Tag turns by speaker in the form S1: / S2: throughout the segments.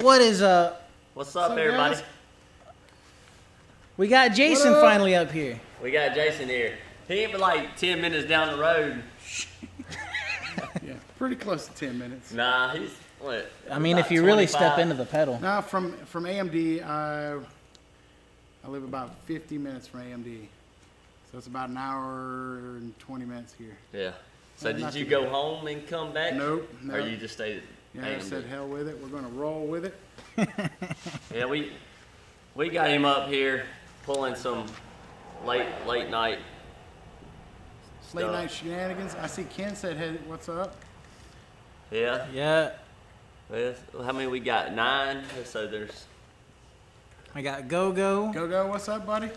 S1: What is up?
S2: What's up, everybody?
S3: Guys?
S1: We got Jason finally up here.
S2: We got Jason here. He ain't but like 10 minutes down the road.
S3: Yeah, pretty close to 10 minutes.
S2: Nah, he's what?
S1: I mean,
S2: about
S1: if you really
S2: 25.
S1: step into the pedal.
S3: Now, from AMD, I live about 50 minutes from AMD. So it's about an hour and 20 minutes here.
S2: Yeah. So
S3: Not
S2: did you
S3: too
S2: go
S3: bad.
S2: home and come back?
S3: Nope.
S2: Or you just stayed
S3: Yeah,
S2: at
S3: I
S2: AMD?
S3: said hell with it. We're going to roll with it.
S2: Yeah, we got him up here pulling some late night
S3: Late
S2: stuff.
S3: night shenanigans. I see Ken said, hey, what's up?
S2: Yeah.
S1: Yeah.
S2: Well, how many we got? 9. So there's.
S1: I got Go-Go.
S3: Go, what's up, buddy?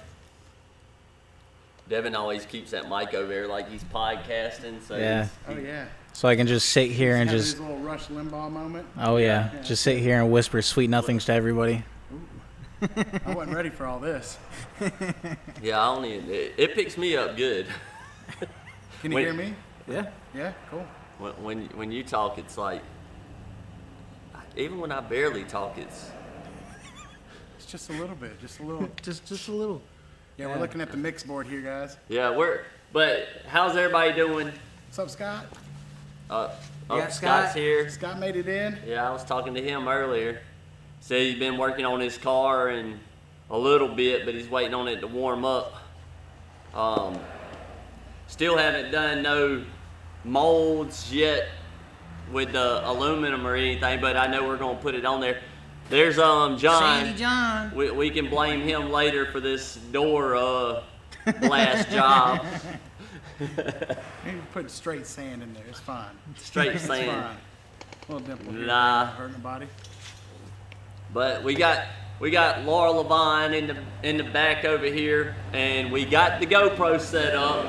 S2: Devin always keeps that mic over there like he's podcasting. So
S1: Yeah.
S3: Oh, yeah.
S1: So I can just sit here and
S3: Having
S1: just,
S3: his little Rush Limbaugh moment.
S1: oh yeah, just sit here and whisper sweet nothings to everybody.
S3: I wasn't ready for all this.
S2: Yeah, I only it picks me up good.
S3: Can you
S2: Wait.
S3: hear me?
S1: Yeah.
S3: Yeah, cool.
S2: When you talk, it's like even when I barely talk, it's
S3: It's just a little bit, just a little.
S1: Just a little.
S3: Yeah, we're looking at the mix board here, guys.
S2: yeah. But how's everybody doing?
S3: What's up, Scott?
S1: Yeah,
S2: Scott's
S1: Scott.
S2: here.
S3: Scott made it in.
S2: Yeah, I was talking to him earlier. Said he's been working on his car and a little bit, but he's waiting on it to warm up. Still haven't done no molds yet with the aluminum or anything, but I know we're gonna put it on there. There's John.
S1: Sandy John.
S2: We can blame him later for this door blast job.
S3: You can put straight sand in there. It's fine.
S2: Straight
S3: It's
S2: sand.
S3: fine. A little dimple here.
S2: Nah.
S3: Not hurting nobody.
S2: But we got Laura Levine in the back over here, and we got the GoPro set up,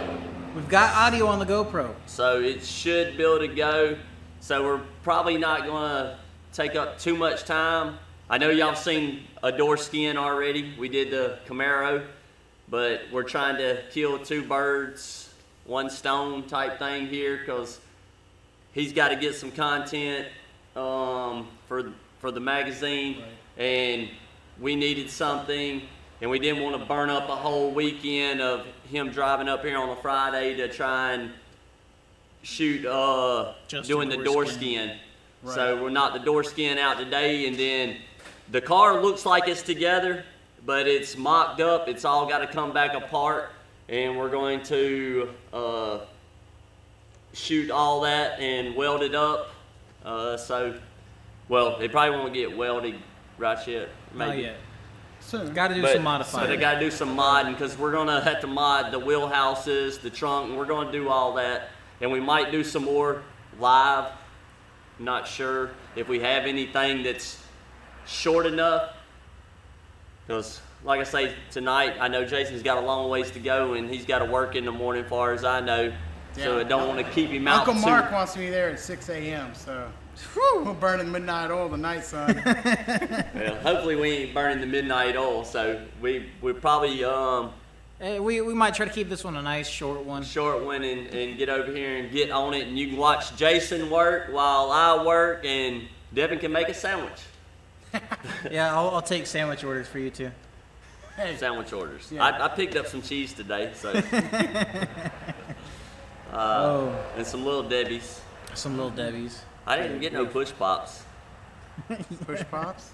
S1: We've got audio on the GoPro.
S2: so it should be able to go. So we're probably not gonna take up too much time. I know y'all seen a door skin already. We did the Camaro, but we're trying to kill 2 birds, 1 stone type thing here, because he's got to get some content for the magazine,
S3: Right.
S2: and we needed something, and we didn't want to burn up a whole weekend of him driving up here on a Friday to try and shoot
S1: Just
S2: doing
S1: a
S2: the
S1: door
S2: door
S1: skin.
S2: skin.
S3: Right.
S2: So we're knocked the door skin out today, and then the car looks like it's together, but it's mocked up. It's all got to come back apart, and we're going to shoot all that and weld it up. Well, they probably won't get welded right yet. Maybe.
S1: Not yet.
S3: Soon.
S1: Got to do
S2: But,
S1: some
S2: so they
S1: modifying.
S2: got to do some modding, because we're going to have to mod the wheelhouses, the trunk, and we're going to do all that. And we might do some more live. Not sure if we have anything that's short enough. Because, like I say, tonight, I know Jason's got a long ways to go, and he's got to work in the morning, far as I know. So I
S3: Yeah.
S2: don't want to keep him out
S3: Uncle
S2: too.
S3: Mark wants me there at 6 a.m., so we're burning midnight oil tonight, son.
S2: Well, hopefully we ain't burning the midnight oil. So we probably
S1: Hey, we might try to keep this one a nice short one.
S2: short one and get over here and get on it, and you can watch Jason work while I work, and Devin can make a sandwich.
S1: Yeah, I'll take sandwich orders for you too.
S3: Hey,
S2: Sandwich orders.
S3: Yeah.
S2: I picked up some cheese today, so
S1: Oh,
S2: and some little Debbie's.
S1: some little Debbie's.
S2: I didn't get no push pops.
S3: push pops?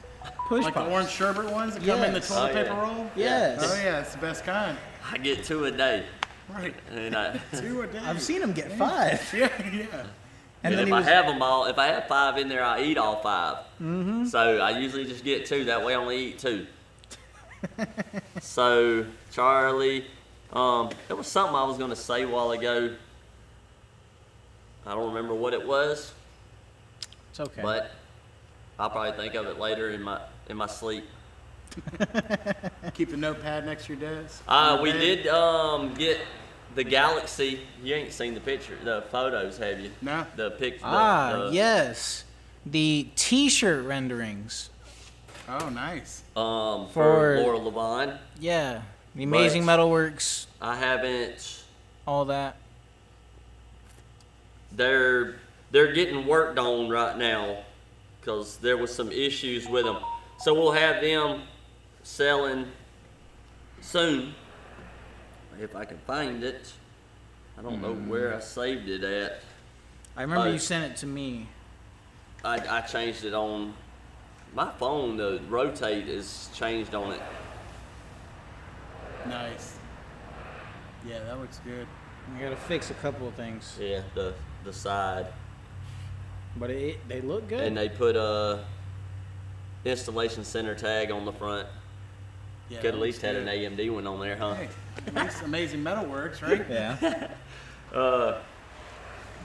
S1: Push
S3: Like
S1: pops.
S3: the orange sherbet ones that come in the
S1: Yes.
S3: toilet
S2: Oh,
S3: paper
S2: yeah.
S3: roll?
S1: Yes.
S3: Oh, yeah, it's the best kind.
S2: I get 2 a day,
S3: Right.
S2: and I,
S3: 2 a day.
S1: I've seen him get 5.
S3: Yeah, yeah.
S1: And
S2: and
S1: then
S2: if
S1: he
S2: I
S1: was,
S2: have them all, if I have 5 in there, I eat all 5. Mm-hmm. So I usually just get 2. That way I only eat 2. So Charlie, there was something I was gonna say a while ago. I don't remember what it was,
S1: it's okay.
S2: but I'll probably think of it later in my sleep.
S3: Keep a notepad next to your desk.
S2: We did get the Galaxie. You ain't seen the photos, have you?
S3: No.
S2: The picture.
S1: Yes. The T-shirt renderings.
S3: Oh, nice.
S2: For
S1: For-
S2: Laura Levine.
S1: Yeah. The Amazing
S2: But-
S1: Metalworks,
S2: I haven't.
S1: all that.
S2: They're getting worked on right now, because there was some issues with them. So we'll have them selling soon, if I can find it. I don't know where I saved it at.
S1: I remember you sent it to me.
S2: I changed it on my phone. The rotate is changed on it.
S3: Nice. Yeah, that looks good.
S1: I gotta fix a couple of things,
S2: Yeah, the side.
S1: but they look good.
S2: And they put a installation center tag on the front.
S3: Yeah,
S2: Could
S3: that
S2: at least
S3: looks
S2: had an
S3: good.
S2: AMD one on there, huh?
S3: Hey, at least Amazing Metal Works, right?
S1: Yeah.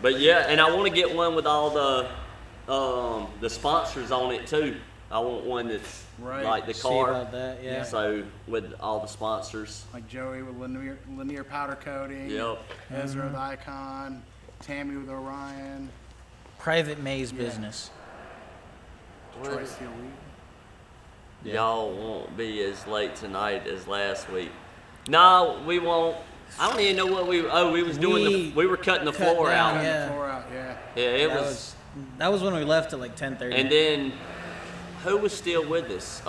S2: But yeah, and I want to get one with all the sponsors on it too. I want one that's
S3: Right.
S2: like the
S1: See
S2: car.
S1: about that, yeah.
S2: So with all the sponsors.
S3: Like Joey with linear powder coating.
S2: Yep.
S3: Ezra with Icon. Tammy with Orion.
S1: Private maze
S3: Yeah.
S1: business.
S3: Troy Steel Wheat.
S2: Y'all won't be as late tonight as last week. No, we won't. I don't even know what we was doing. We were cutting the
S1: cut
S2: floor
S1: down,
S2: out.
S1: yeah.
S3: Floor out, yeah.
S2: Yeah, it
S1: That
S2: was.
S1: that was when we left at like 10:30.
S2: And then who was still with us?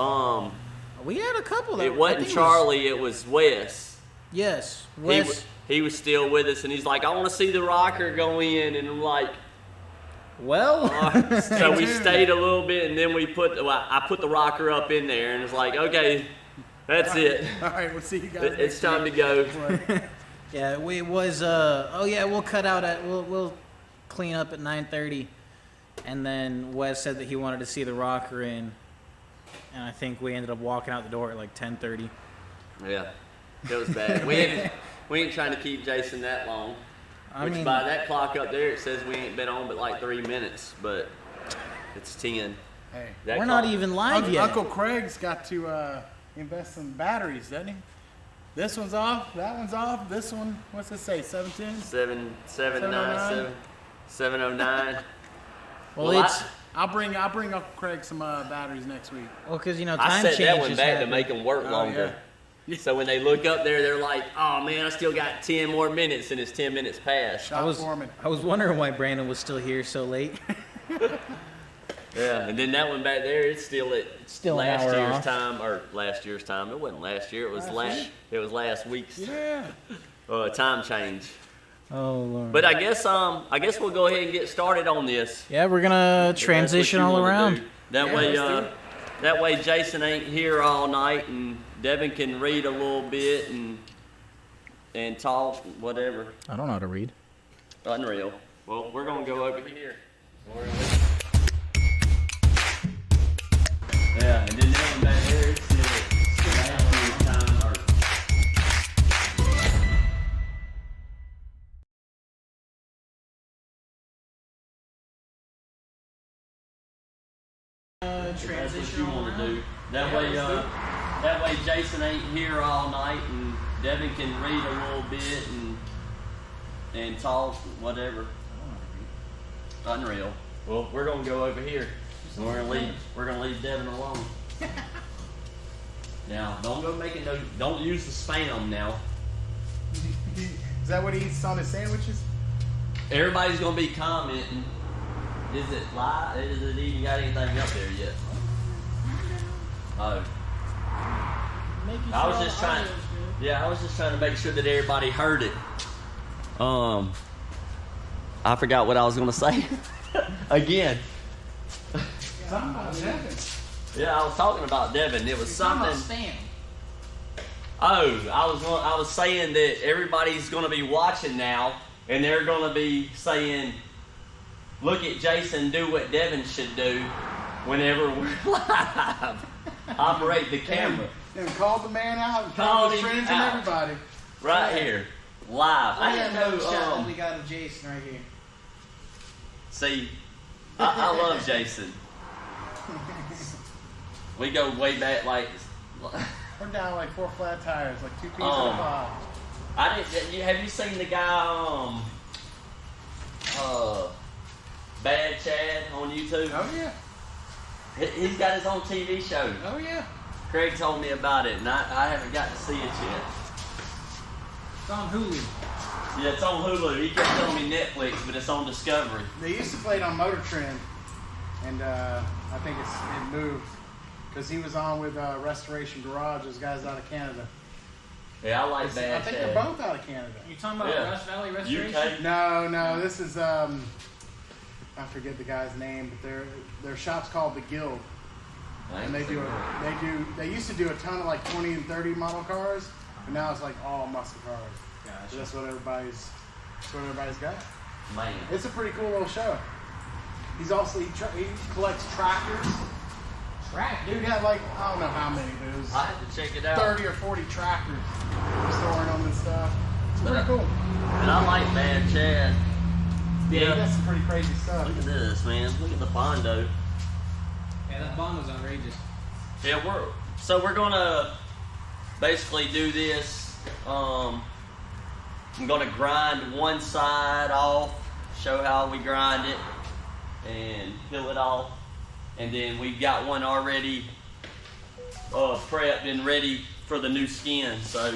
S1: We had a couple. That
S2: It
S1: I
S2: wasn't
S1: think
S2: Charlie. It was Wes.
S1: Yes,
S2: He
S1: Wes.
S2: was, he was still with us, and he's like, "I want to see the rocker go in," and I'm like,
S1: Well,
S2: so we stayed a little bit, and then I put the rocker up in there, and it's like, okay, that's it.
S3: All right, we'll see you guys.
S2: It's
S3: next
S2: time to
S3: week.
S2: go.
S1: yeah, it was. Oh yeah, we'll cut out at. We'll clean up at 9:30, and then Wes said that he wanted to see the rocker in, and I think we ended up walking out the door at like 10:30.
S2: Yeah, it was bad. We ain't trying to keep Jason that long.
S1: I
S2: Which
S1: mean,
S2: by that clock up there, it says we ain't been on but like 3 minutes, but it's 10.
S3: Hey.
S2: That
S1: we're not
S2: clock-
S1: even live yet.
S3: Uncle Craig's got to invest in batteries, doesn't he? This one's off. That one's off. This one, what's it say? 710.
S2: 709.
S1: Well,
S2: Well,
S1: it's
S3: I'll bring Uncle Craig some batteries next week.
S1: because you know
S2: I
S1: time
S2: set that one
S1: changes
S2: back to
S1: happen.
S2: make them work
S3: Oh,
S2: longer.
S3: yeah.
S2: So when they look up there, they're like, "Oh man, I still got 10 more minutes, and it's 10 minutes past."
S3: Shop foreman.
S1: I was wondering why Brandon was still here so late.
S2: Yeah, and then that one back there, it's still at
S1: Still an
S2: last
S1: hour
S2: year's
S1: off.
S2: time, or last year's time. It wasn't last year. It was last week's
S3: Yeah.
S2: time change.
S1: Oh Lord.
S2: But I guess we'll go ahead and get started on this.
S1: yeah, we're gonna
S2: If that's
S1: transition
S2: what you
S1: all
S2: wanna
S1: around.
S2: do. That
S3: Yeah,
S2: way,
S3: let's do it.
S2: that way Jason ain't here all night, and Devin can read a little bit and talk whatever.
S1: I don't know how to read.
S2: Unreal. Well, we're gonna go over here. Yeah, and then that one back there, it's still last year's time. That's what you want to do. That way Jason ain't here all night, and Devin can read a little bit and talk whatever. Unreal. Well, we're gonna go over here. And we're gonna leave Devin alone. Now, don't go making no. Don't use the spam now.
S3: Is that what he eats on his sandwiches?
S2: Everybody's gonna be commenting. Is it live? Is it even got anything up there yet? Oh. I was just trying. Yeah, I was just trying to make sure that everybody heard it. I forgot what I was gonna say. Again.
S3: Something about Devin.
S2: Yeah, I was talking about Devin. It was something. Oh, I was saying that everybody's gonna be watching now, and they're gonna be saying, "Look at Jason do what Devin should do whenever we're live. Operate the camera
S3: And called the man out.
S2: Called
S3: his
S2: him
S3: friends
S2: out.
S3: and everybody.
S2: right here, live." I didn't know.
S1: we got of Jason right here.
S2: See, I love Jason. We go way back, like.
S3: We're down like 4 flat tires, like 2 pieces of pop.
S2: I didn't. Have you seen the guy? Bad Chad on YouTube.
S3: Oh yeah.
S2: He's got his own TV show.
S3: Oh yeah.
S2: Craig told me about it, and I haven't got to see it yet.
S1: It's on Hulu.
S2: Yeah, it's on Hulu. He kept telling me Netflix, but it's on Discovery.
S3: They used to play it on Motor Trend, and I I think it moved because he was on with Restoration Garage. Those guys out of Canada.
S2: Yeah, I like
S3: I
S2: Bad
S3: think
S2: Chad.
S3: they're both out of Canada.
S1: You talking about
S2: Yeah.
S1: Rush Valley Restoration?
S2: UK.
S3: No, this is I forget the guy's name, but their shop's called the Guild, and they used to do a ton of like 20 and 30 model cars, but now it's like all muscle cars.
S1: Gotcha.
S3: So that's what everybody's got.
S2: Man.
S3: It's a pretty cool little show. He's also he collects tractors. Dude had like I don't know how many, but it was
S2: I have to check it out.
S3: 30 or 40 tractors, restoring them and stuff. It's pretty cool.
S2: And I like Bad Chad.
S3: Yeah, he does some pretty crazy stuff.
S2: Look at this, man. Look at the Bondo.
S1: Yeah, that bond was outrageous.
S2: Yeah, we're gonna basically do this. I'm gonna grind one side off, show how we grind it, and peel it off. And then we've got one already prepped and ready for the new skin. So,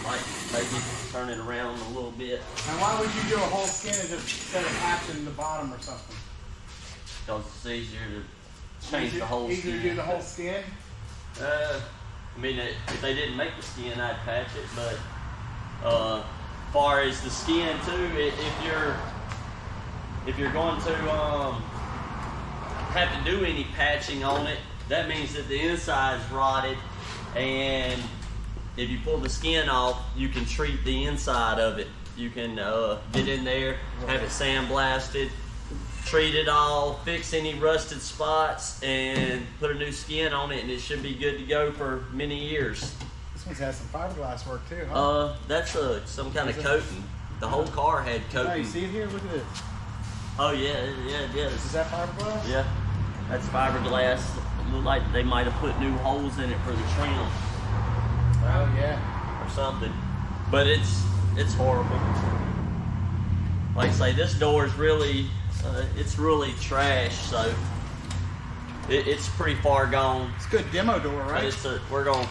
S2: like, maybe turn it around a little bit.
S3: Now, why would you do a whole skin instead of patching the bottom or something?
S2: Because it's easier to change the whole
S3: Easier
S2: skin.
S3: to do the whole skin?
S2: I mean, if they didn't make the skin, I'd patch it. But far as the skin too, if you're going to have to do any patching on it, that means that the inside's rotted, and if you pull the skin off, you can treat the inside of it. You can get in there, have it sandblasted, treat it all, fix any rusted spots, and put a new skin on it, and it should be good to go for many years.
S3: This one's has some fiberglass work too, huh?
S2: That's some kind of coating. The whole car had
S3: Oh, you
S2: coating.
S3: see it here? Look at this.
S2: Oh yeah, it
S3: Is
S2: is.
S3: that fiberglass?
S2: Yeah, that's fiberglass. Look like they might have put new holes in it for the trim
S3: Oh yeah.
S2: or something. But it's horrible. Like I say, this door is really it's really trash. So it's pretty far gone.
S3: It's a good demo door,
S2: But
S3: right?
S2: we're gonna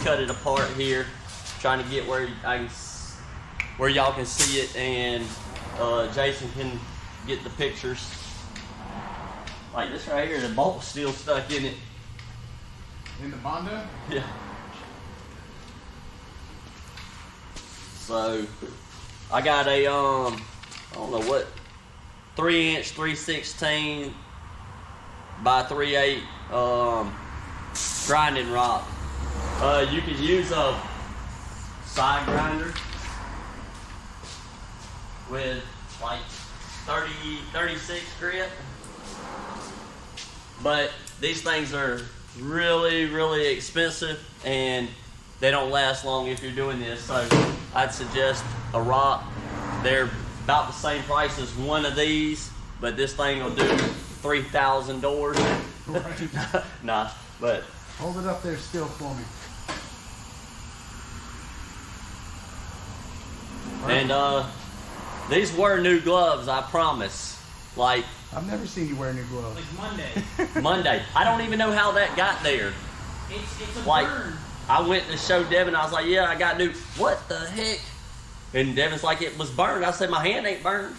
S2: cut it apart here, trying to get where y'all can see it, and Jason can get the pictures. Like this right here, the bolt's still stuck in it.
S3: In the Bondo?
S2: Yeah. So I got a I don't know what, 3-inch 3/16 by 3/8 grinding rock. You could use a side grinder with like 36 grit, but these things are really expensive, and they don't last long if you're doing this. So I'd suggest a rock. They're about the same price as one of these, but this thing will do 3,000 doors.
S3: Right.
S2: Nah, but
S3: Hold it up there still for me.
S2: and these were new gloves, I promise. Like
S3: I've never seen you wear new gloves.
S1: Like Monday.
S2: Monday. I don't even know how that got there.
S1: It's a
S2: Like,
S1: burn.
S2: I went to show Devin, I was like, yeah, I got new. What the heck? And Devin's like, it was burned. I said, my hand ain't burned.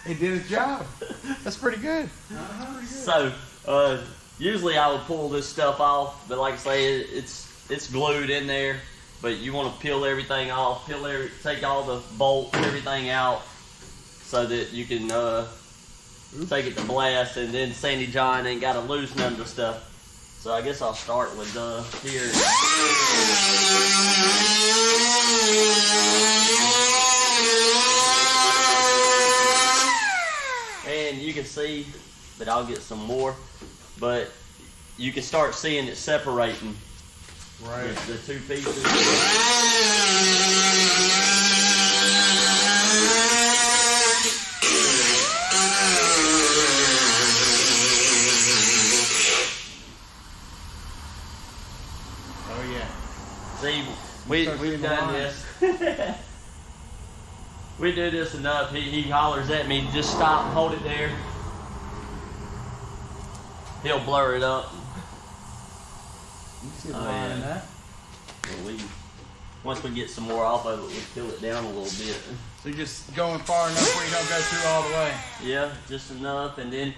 S3: It did its job. That's pretty good.
S2: So, usually I would pull this stuff off, but like I say, it's glued in there. But you want to peel everything off, take all the bolts, everything out, so that you can take it to blast, and then Sandy John ain't got to lose none of the stuff. So I guess I'll start with here. And you can see, but I'll get some more. But you can start seeing it separating
S3: Right.
S2: the two pieces.
S3: Oh yeah.
S2: See,
S3: Start
S2: we've
S3: seeing the
S2: done
S3: lines.
S2: this. We do this enough. He hollers at me, just stop, hold it there. He'll blur it up.
S3: You see the
S2: Oh,
S3: line in
S2: yeah.
S3: that?
S2: Once we get some more off of it, we peel it down a little bit.
S3: So you're just going far enough where you don't go through all the way.
S2: Yeah, just enough, and then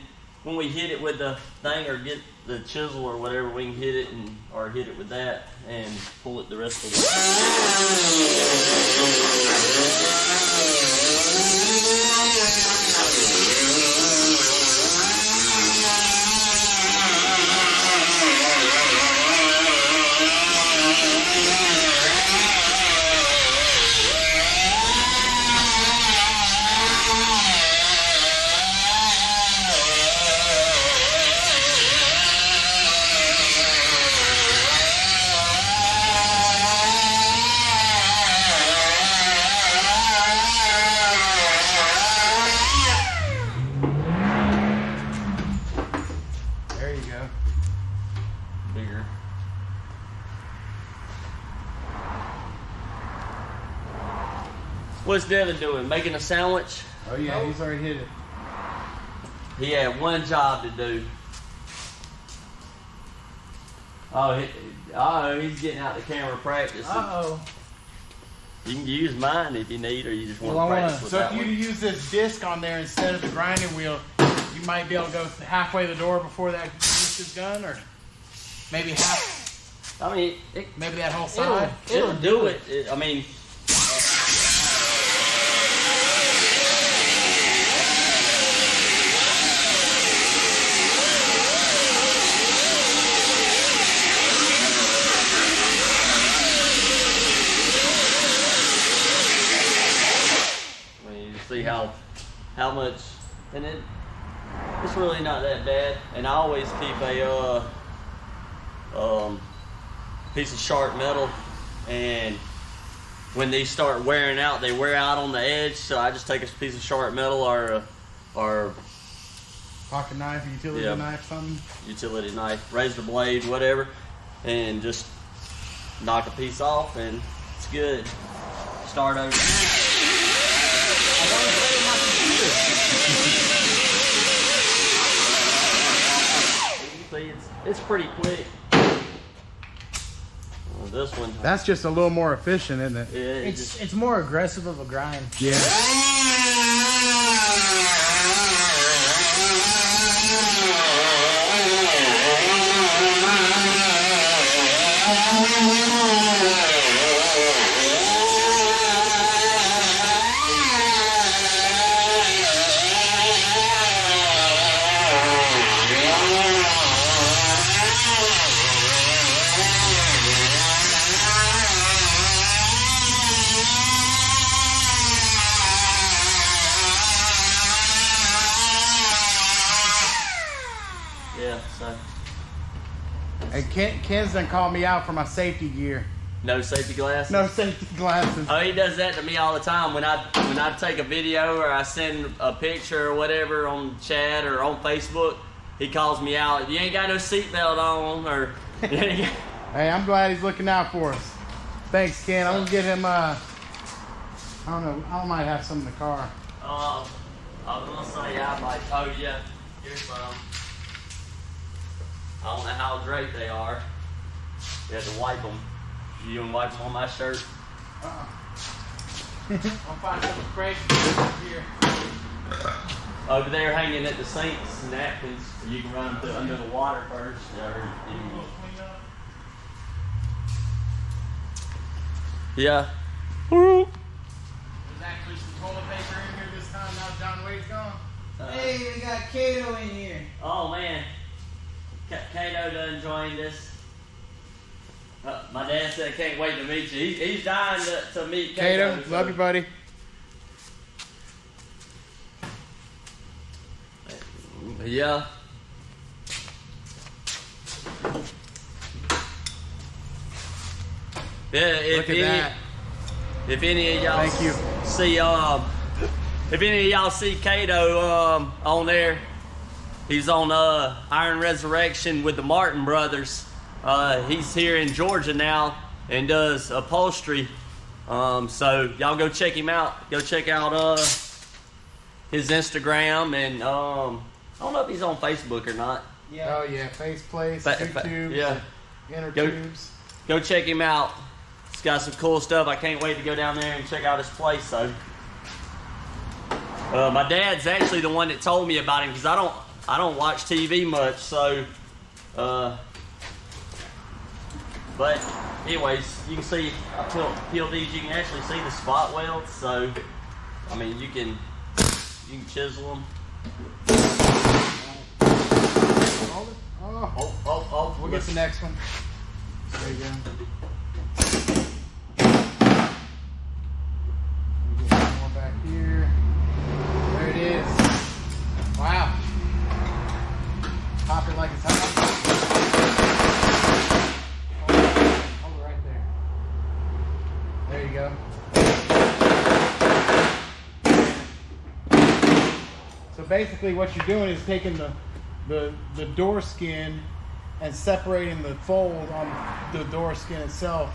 S2: when we hit it with the thing or get the chisel or whatever, we can hit it or hit it with that and pull it the rest of the
S3: There you go.
S2: bigger. What's Devin doing? Making a sandwich?
S3: Oh yeah, he's already hit it.
S2: He had one job to do. He's getting out the camera practice.
S1: Uh-oh.
S2: You can use mine if you need, or you just want
S1: Well,
S2: to
S1: I
S2: practice with
S3: So
S2: that
S3: if you
S2: one.
S3: use this disc on there instead of the grinding wheel, you might be able to go halfway the door before that disc is done, or maybe half,
S2: I mean,
S3: maybe that whole side.
S2: it'll do it. I mean, you see how much, and it's really not that bad. And I always keep a piece of sharp metal, and when these start wearing out, they wear out on the edge. So I just take a piece of sharp metal or
S3: Pocket knife, utility
S2: Yeah.
S3: knife, something.
S2: utility knife, razor blade, whatever, and just knock a piece off, and it's good. Start over. See, it's pretty quick. Well, this one,
S3: That's just a little more efficient, isn't it?
S2: yeah,
S1: It's more aggressive of a grind.
S3: Yeah.
S2: yeah. So
S3: And Ken's done called me out for my safety gear.
S2: no safety glasses.
S3: No safety glasses.
S2: Oh, he does that to me all the time. When I take a video or I send a picture or whatever on chat or on Facebook, he calls me out. You ain't got no seatbelt on, or
S3: Hey, I'm glad he's looking out for us. Thanks, Ken. I'm gonna get him. I don't know. I might have some in the car.
S2: I was gonna say I might. Oh yeah, here's some. I don't know how great they are. You have to wipe them. You gonna wipe them on my shirt?
S3: I'll find some crazy here.
S2: Over there hanging at the sinks, napkins. You can run them under the water first. Yeah.
S3: There's actually some toilet paper in here this time. Now John Wade's gone.
S1: Hey, we got Kato in here.
S2: Oh man, Kato done joined us. My dad said, "Can't wait to meet you." He's dying to meet Kato.
S3: Kato, love you, buddy.
S2: Yeah. Yeah.
S3: Look at that.
S2: If any of y'all
S3: Thank you.
S2: see if any of y'all see Kato on there, he's on Iron Resurrection with the Martin Brothers. He's here in Georgia now and does upholstery. So y'all go check him out. Go check out his Instagram, and I don't know if he's on Facebook or not.
S3: Oh yeah, face place, YouTube,
S2: Yeah.
S3: inner
S2: Go-
S3: tubes.
S2: Go check him out. He's got some cool stuff. I can't wait to go down there and check out his place. So, my dad's actually the one that told me about him, because I don't watch TV much, so but anyways, you can see I peeled these. You can actually see the spot welds. So I mean, you can chisel them.
S3: Oh, we'll get the next one. There you go. We'll get one more back here. There it is. Wow. Pop it like it's hot. Hold it right there. There you go. So basically what you're doing is taking the door skin and separating the fold on the door skin itself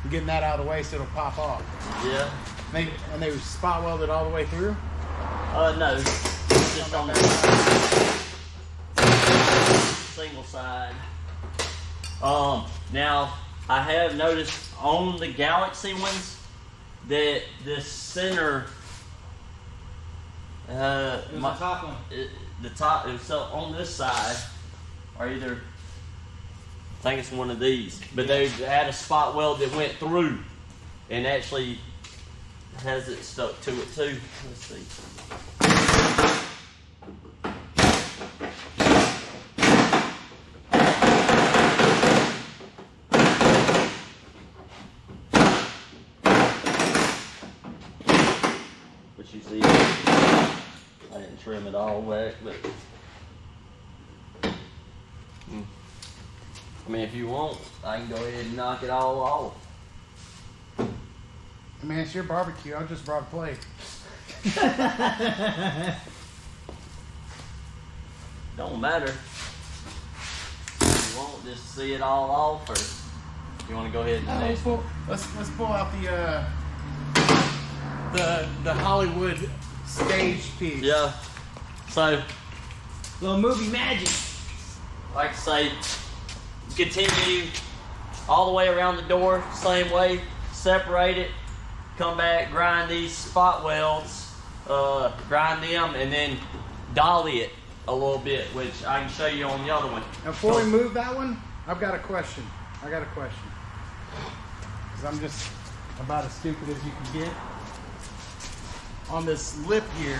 S3: and getting that out of the way so it'll pop off.
S2: Yeah.
S3: And they were spot welded all the way through?
S2: No. Just on the single side. Now I have noticed on the Galaxie ones that this center
S1: It was the top one.
S2: the top, so on this side, or either, I think it's one of these, but they had a spot weld that went through and actually has it stuck to it too. Let's see. But you see, I didn't trim it all back, but I mean, if you want, I can go ahead and knock it all off.
S3: I mean, it's your barbecue. I just brought a plate.
S2: Don't matter. If you want, just see it all off, or you want to go ahead and
S3: Let's pull out the Hollywood stage piece.
S2: Yeah. So,
S1: Little movie magic.
S2: like I say, continue all the way around the door, same way, separate it, come back, grind these spot welds, grind them, and then dolly it a little bit, which I can show you on the other one.
S3: Now, before we move that one, I've got a question. Because I'm just about as stupid as you can get. On this lip here,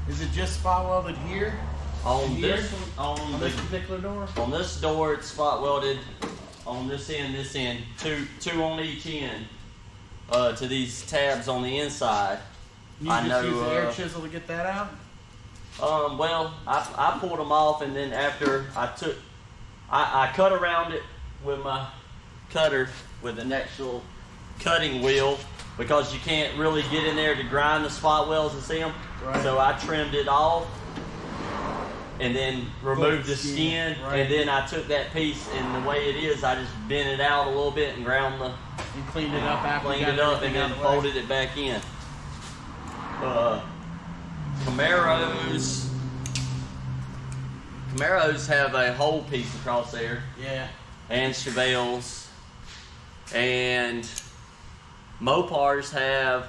S3: is it just spot welded here?
S2: On this one,
S3: On this particular door?
S2: on this door, it's spot welded on this end, two on each end, to these tabs on the inside.
S3: You
S2: I
S3: just
S2: know,
S3: use the air chisel to get that out?
S2: Well, I pulled them off, and then after I cut around it with my cutter with an actual cutting wheel, because you can't really get in there to grind the spot welds and see them.
S3: Right.
S2: So I trimmed it off and then removed the skin,
S3: right.
S2: and then I took that piece, and the way it is, I just bent it out a little bit and ground
S3: You cleaned it up after you
S2: cleaned
S3: got
S2: it up, and
S3: everything
S2: then
S3: out of the way?
S2: folded it back in. Camaros have a whole piece across there,
S3: Yeah.
S2: and Chevelles, and Mopars have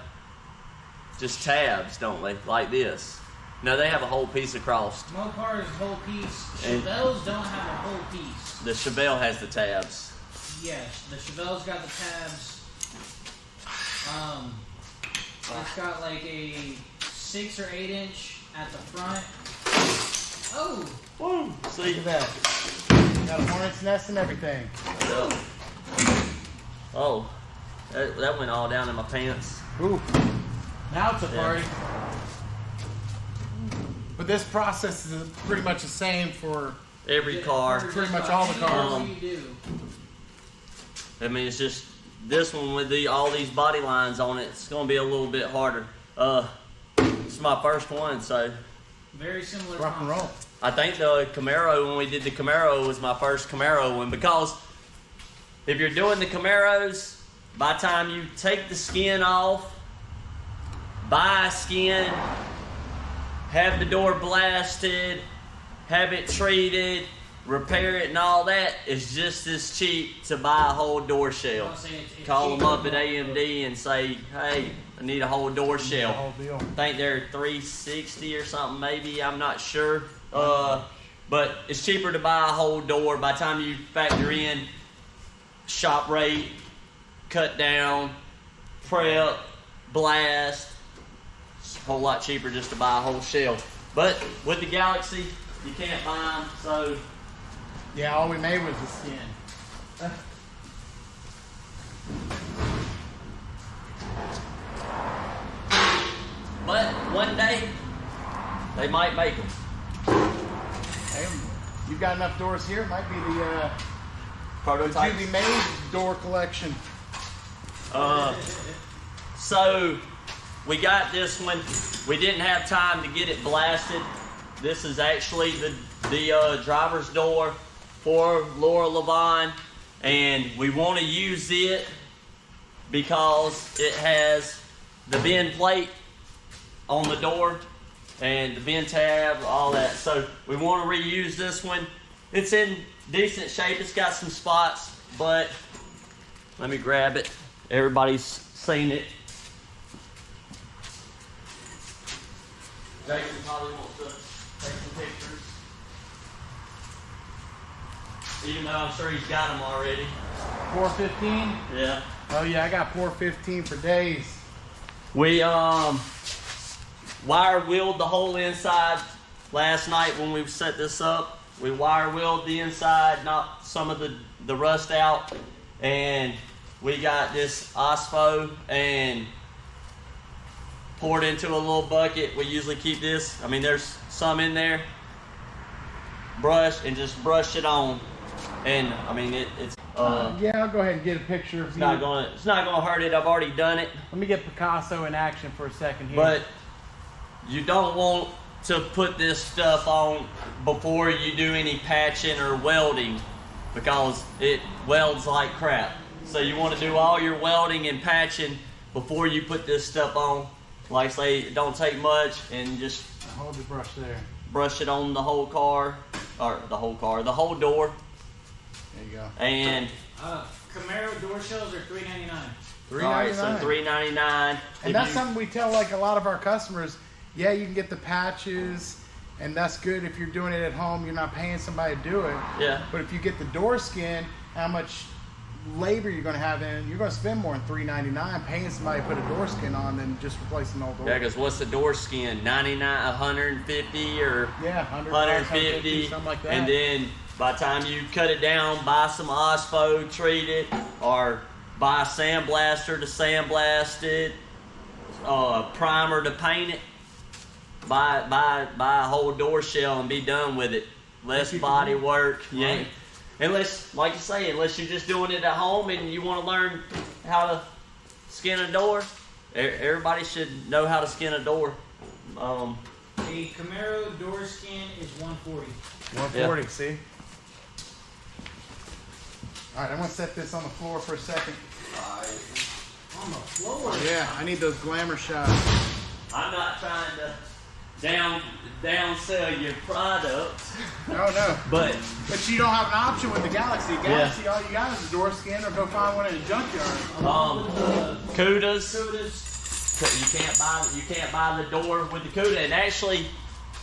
S2: just tabs, don't they? Like this. No, they have a whole piece across.
S1: Mopar is a whole piece.
S2: And-
S1: Chevelles don't have a whole piece.
S2: The Chevelle has the tabs.
S1: Yes, the Chevelles got the tabs. It's got like a 6 or 8 inch at the front. Oh,
S2: Woo! See?
S3: Look at that. Got a hornet's nest and everything.
S2: Oh, that went all down in my pants.
S3: Ooh. Now it's a
S2: Yeah.
S3: party. But this process is pretty much the same for
S2: Every car.
S3: Pretty much all the cars.
S1: You do.
S2: I mean, it's just this one with all these body lines on it. It's gonna be a little bit harder. It's my first one, so
S1: Very similar.
S3: rock and roll.
S1: concept.
S2: I think the Camaro, when we did the Camaro, was my first Camaro one, because if you're doing the Camaros, by the time you take the skin off, buy a skin, have the door blasted, have it treated, repair it, and all that is just as cheap to buy a whole door shell.
S1: I'll say it's
S2: Call them
S1: cheaper.
S2: up at AMD and say, hey, I need a whole door
S3: The
S2: shell.
S3: whole deal.
S2: I think they're $360 or something, maybe. I'm not sure. but it's cheaper to buy a whole door. By the time you factor in shop rate, cut down, prep, blast, it's a whole lot cheaper just to buy a whole shell. But with the Galaxie, you can't buy them, so
S3: Yeah, all we made was the skin.
S2: but one day they might make them.
S3: Hey, you've got enough doors here. It might be the
S2: Prototypes.
S3: Julie Made door collection.
S2: So we got this one. We didn't have time to get it blasted. This is actually the driver's door for Laura Levine, and we want to use it because it has the bin plate on the door and the bin tab, all that. So we want to reuse this one. It's in decent shape. It's got some spots, but let me grab it. Everybody's seen it. Jason probably wants to take some pictures. Even though I'm sure he's got them already.
S3: 415?
S2: Yeah.
S3: Oh yeah, I got 415 for days.
S2: We wire wheeled the whole inside last night when we set this up. We wire wheeled the inside, knocked some of the rust out, and we got this OSPO and poured into a little bucket. We usually keep this. I mean, there's some in there. Brush and just brush it on, and I mean it's.
S3: Yeah, I'll go ahead and get a picture of
S2: It's
S3: you.
S2: not gonna hurt it. I've already done it.
S3: Let me get Picasso in action for a second here.
S2: But you don't want to put this stuff on before you do any patching or welding because it welds like crap. So you want to do all your welding and patching before you put this stuff on. Like I say, it don't take much, and just
S3: hold the brush there.
S2: brush it on the whole car, or the whole door.
S3: There you go.
S2: And
S1: Camaro door shells are $3.99.
S2: alright, so $3.99.
S3: And that's something we tell like a lot of our customers. Yeah, you can get the patches, and that's good if you're doing it at home. You're not paying somebody to do it.
S2: Yeah.
S3: But if you get the door skin, how much labor you're going to have in? You're going to spend more than $3.99 paying somebody to put a door skin on than just replacing the old door.
S2: Yeah, because what's the door skin? 99, 150 or
S3: Yeah, 100,
S2: 150,
S3: something like that.
S2: and then by the time you cut it down, buy some OSPO, treat it, or buy a sandblaster to sandblast it, a primer to paint it. Buy a whole door shell and be done with it. Less body work. You ain't, unless, like you say, unless you're just doing it at home and you want to learn how to skin a door. Everybody should know how to skin a door.
S1: A Camaro door skin is $140.
S3: 140,
S2: Yeah.
S3: see? All right, I'm going to set this on the floor for a second.
S1: On the floor?
S3: Yeah, I need those glamour shots.
S2: I'm not trying to downsell your product,
S3: No.
S2: but
S3: But you don't have an option with the Galaxie. Galaxie, all you got is a door skin or go find one in a junkyard.
S2: Cudas. You can't buy the door with the Cuda, and actually,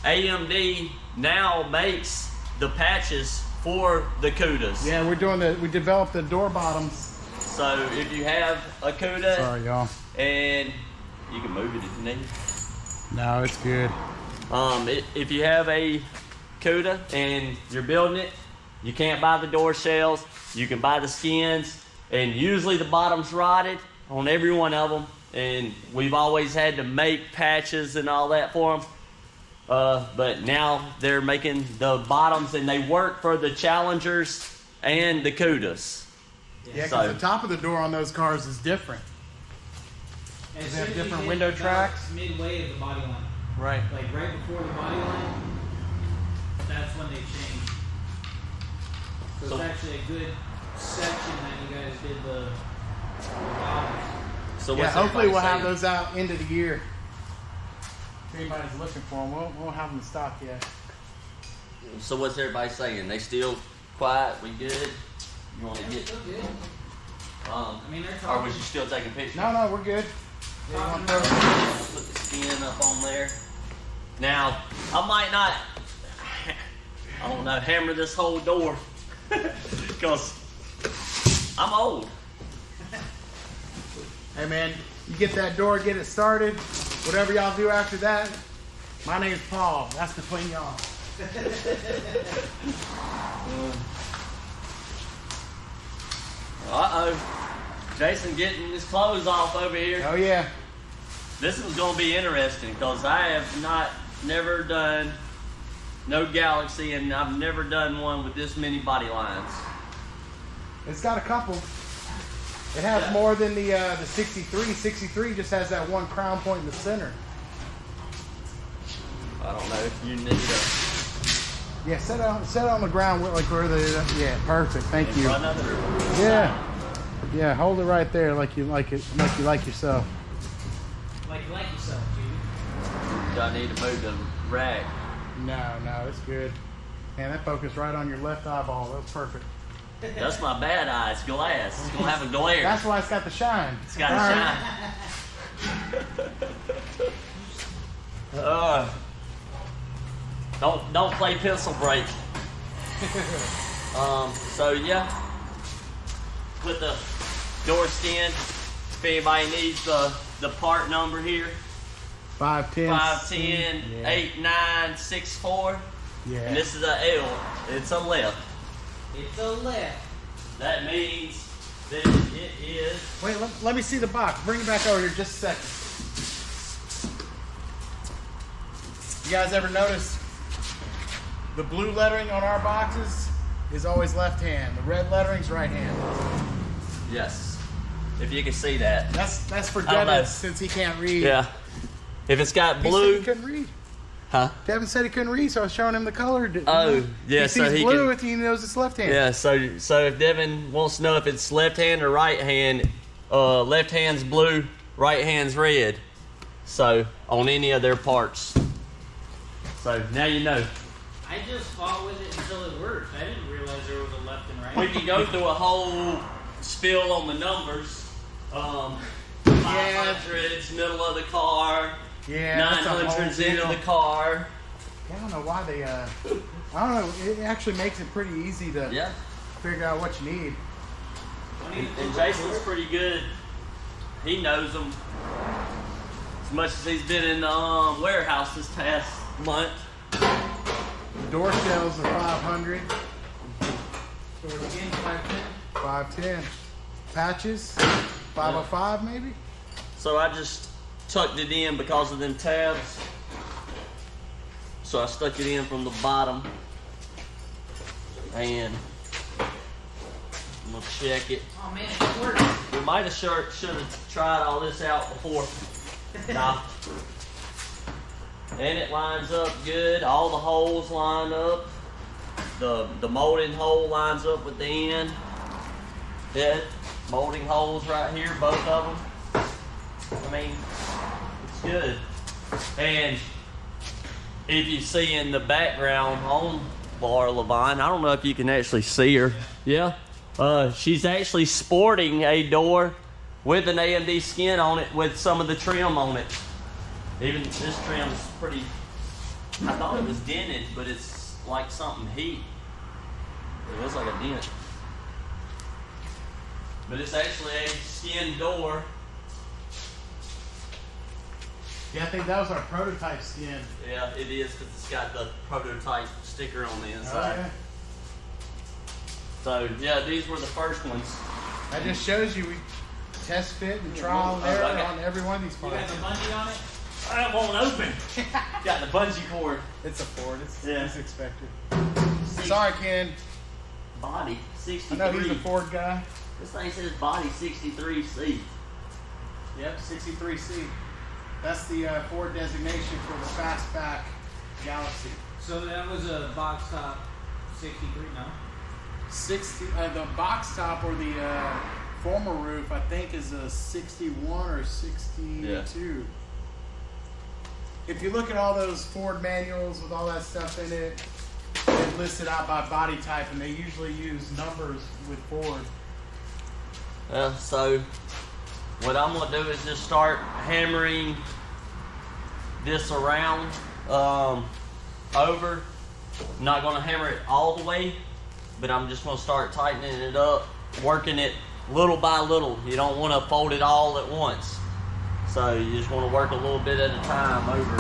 S2: AMD now makes the patches for the Cudas.
S3: Yeah, we developed the door bottoms.
S2: So if you have a Cuda,
S3: Sorry, y'all.
S2: and you can move it if you need.
S3: No, it's good.
S2: If you have a Cuda and you're building it, you can't buy the door shells. You can buy the skins, and usually the bottom's rotted on every one of them. And we've always had to make patches and all that for them. But now they're making the bottoms, and they work for the Challengers and the Cudas.
S3: Yeah, because
S2: So-
S3: the top of the door on those cars is different.
S1: And
S3: Does it have
S1: as soon as
S3: different
S1: you
S3: window
S1: hit
S3: tracks?
S1: about midway of the body line,
S3: Right.
S1: like right before the body line, that's when they change. So
S2: So-
S1: it's actually a good section that you guys did the bottoms.
S2: So
S3: Yeah,
S2: what's
S3: hopefully we'll
S2: everybody
S3: have
S2: saying?
S3: those out end of the year. If anybody's looking for them, we'll have them in stock yet.
S2: So what's everybody saying? They still quiet? We good? You want to
S1: Yeah,
S2: get?
S1: still good.
S2: I
S1: mean, they're
S2: or
S1: talking.
S2: was you still taking pictures?
S3: No, we're good. Yeah, you want those?
S2: Put the skin up on there. Now, I might not I don't know, hammer this whole door because I'm old.
S3: Hey man, you get that door, get it started. Whatever y'all do after that, my name's Paul. That's between y'all.
S2: Uh-oh. Jason getting his clothes off over here.
S3: Oh yeah.
S2: This is going to be interesting because I have never done no Galaxie, and I've never done one with this many body lines.
S3: It's got a couple. It has more than the 63. 63 just has that one crown point in the center.
S2: I don't know if you need to.
S3: Yeah, set it on the ground like where the yeah, perfect. Thank you.
S2: Run under it.
S3: Yeah. Yeah, hold it right there like you like it, like you like yourself.
S1: Like you like yourself, dude.
S2: Do I need to move the rack?
S3: No, it's good. Man, that focused right on your left eyeball. That's perfect.
S2: That's my bad eye. It's glass. It's gonna have a glare.
S3: That's why it's got the shine.
S2: It's got a shine. Don't play pencil break. So yeah, with the door skin, if anybody needs the part number here,
S3: 510.
S2: 510
S3: Yeah.
S2: 8964.
S3: Yeah.
S2: And this is a L. It's a left.
S1: It's a left.
S2: That means that it is.
S3: Wait, let me see the box. Bring it back over here just a second. You guys ever notice the blue lettering on our boxes is always left hand. The red lettering's right hand.
S2: Yes. If you can see that.
S3: That's for
S2: I don't know.
S3: Devin since he can't read.
S2: Yeah. If it's got
S3: He said
S2: blue.
S3: he couldn't read.
S2: Huh?
S3: Devin said he couldn't read, so I was showing him the color.
S2: Oh, yeah,
S3: He
S2: so
S3: sees
S2: he
S3: blue
S2: can-
S3: if he knows it's left hand.
S2: Yeah, so if Devin wants to know if it's left hand or right hand, left hand's blue, right hand's red. So on any of their parts. So now you know.
S1: I just fought with it until it worked. I didn't realize there was a left and right.
S2: We can go through a whole spiel on the numbers. 500s, middle of the car.
S3: Yeah, that's a whole
S2: 900s into
S3: deal.
S2: the car.
S3: I don't know why they. I don't know. It actually makes it pretty easy to
S2: Yeah.
S3: figure out what you need.
S2: And Jason's pretty good. He knows them as much as he's been in the warehouse this past month.
S3: The door shells are 500,
S1: So we're again 510.
S3: 510. Patches, 505 maybe.
S2: So I just tucked it in because of them tabs. So I stuck it in from the bottom. And I'm gonna check it.
S1: Oh man, it worked.
S2: We might have should have tried all this out before. Nah. And it lines up good. All the holes line up. The molding hole lines up with the end. Yeah, molding holes right here, both of them. I mean, it's good. And if you see in the background on Laura Levine, I don't know if you can actually see her. Yeah. She's actually sporting a door with an AMD skin on it with some of the trim on it. Even this trim is pretty, I thought it was dented, but it's like something heat. It looks like a dent. But it's actually a skin door.
S3: Yeah, I think that was our prototype skin.
S2: Yeah, it is because it's got the prototype sticker on the
S3: Oh,
S2: inside.
S3: yeah.
S2: So yeah, these were the first ones.
S3: That just shows you we test fit and trial and
S2: Oh,
S3: error
S2: okay.
S3: on every one of these
S1: You got
S3: parts.
S1: the bungee on it?
S2: I won't open. Got the bungee cord.
S3: It's a Ford.
S2: Yeah.
S3: It's expected. Sorry, Ken.
S2: Body
S3: I
S2: 63.
S3: know he's a Ford guy.
S2: This thing says body 63C.
S3: Yep, 63C. That's the Ford designation for the fastback Galaxie.
S1: So that was a box top 63, no?
S3: 60. The box top or the former roof, I think, is a 61 or 62.
S2: Yeah.
S3: If you look at all those Ford manuals with all that stuff in it, they're listed out by body type, and they usually use numbers with Ford.
S2: So what I'm gonna do is just start hammering this around over I'm not gonna hammer it all the way, but I'm just gonna start tightening it up, working it little by little. You don't wanna fold it all at once. So you just wanna work a little bit at a time over it.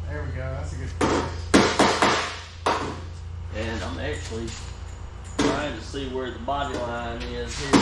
S3: There we go, that's a good.
S2: And I'm actually trying to see where the body line is here.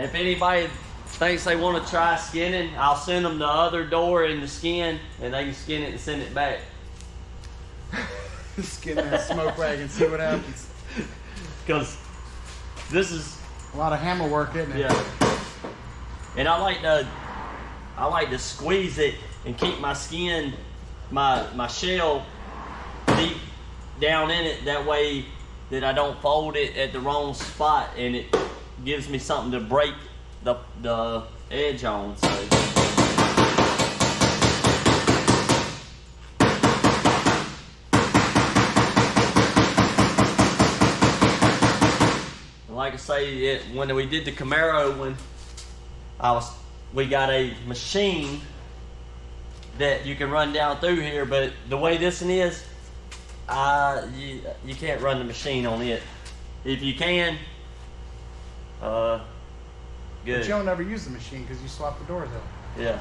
S2: If anybody thinks they want to try skinning, I'll send them the other door in the skin, and they can skin it and send it back.
S3: Skin that smoke rag and see what happens.
S2: Because this is
S3: A lot of hammer work, isn't it?
S2: yeah. And I like to squeeze it and keep my skin, my shell deep down in it. That way that I don't fold it at the wrong spot, and it gives me something to break the edge on. So. Like I say, when we did the Camaro, we got a machine that you can run down through here, but the way this one is, you can't run the machine on it. If you can, good.
S3: But you don't ever use the machine because you swap the doors out.
S2: Yeah.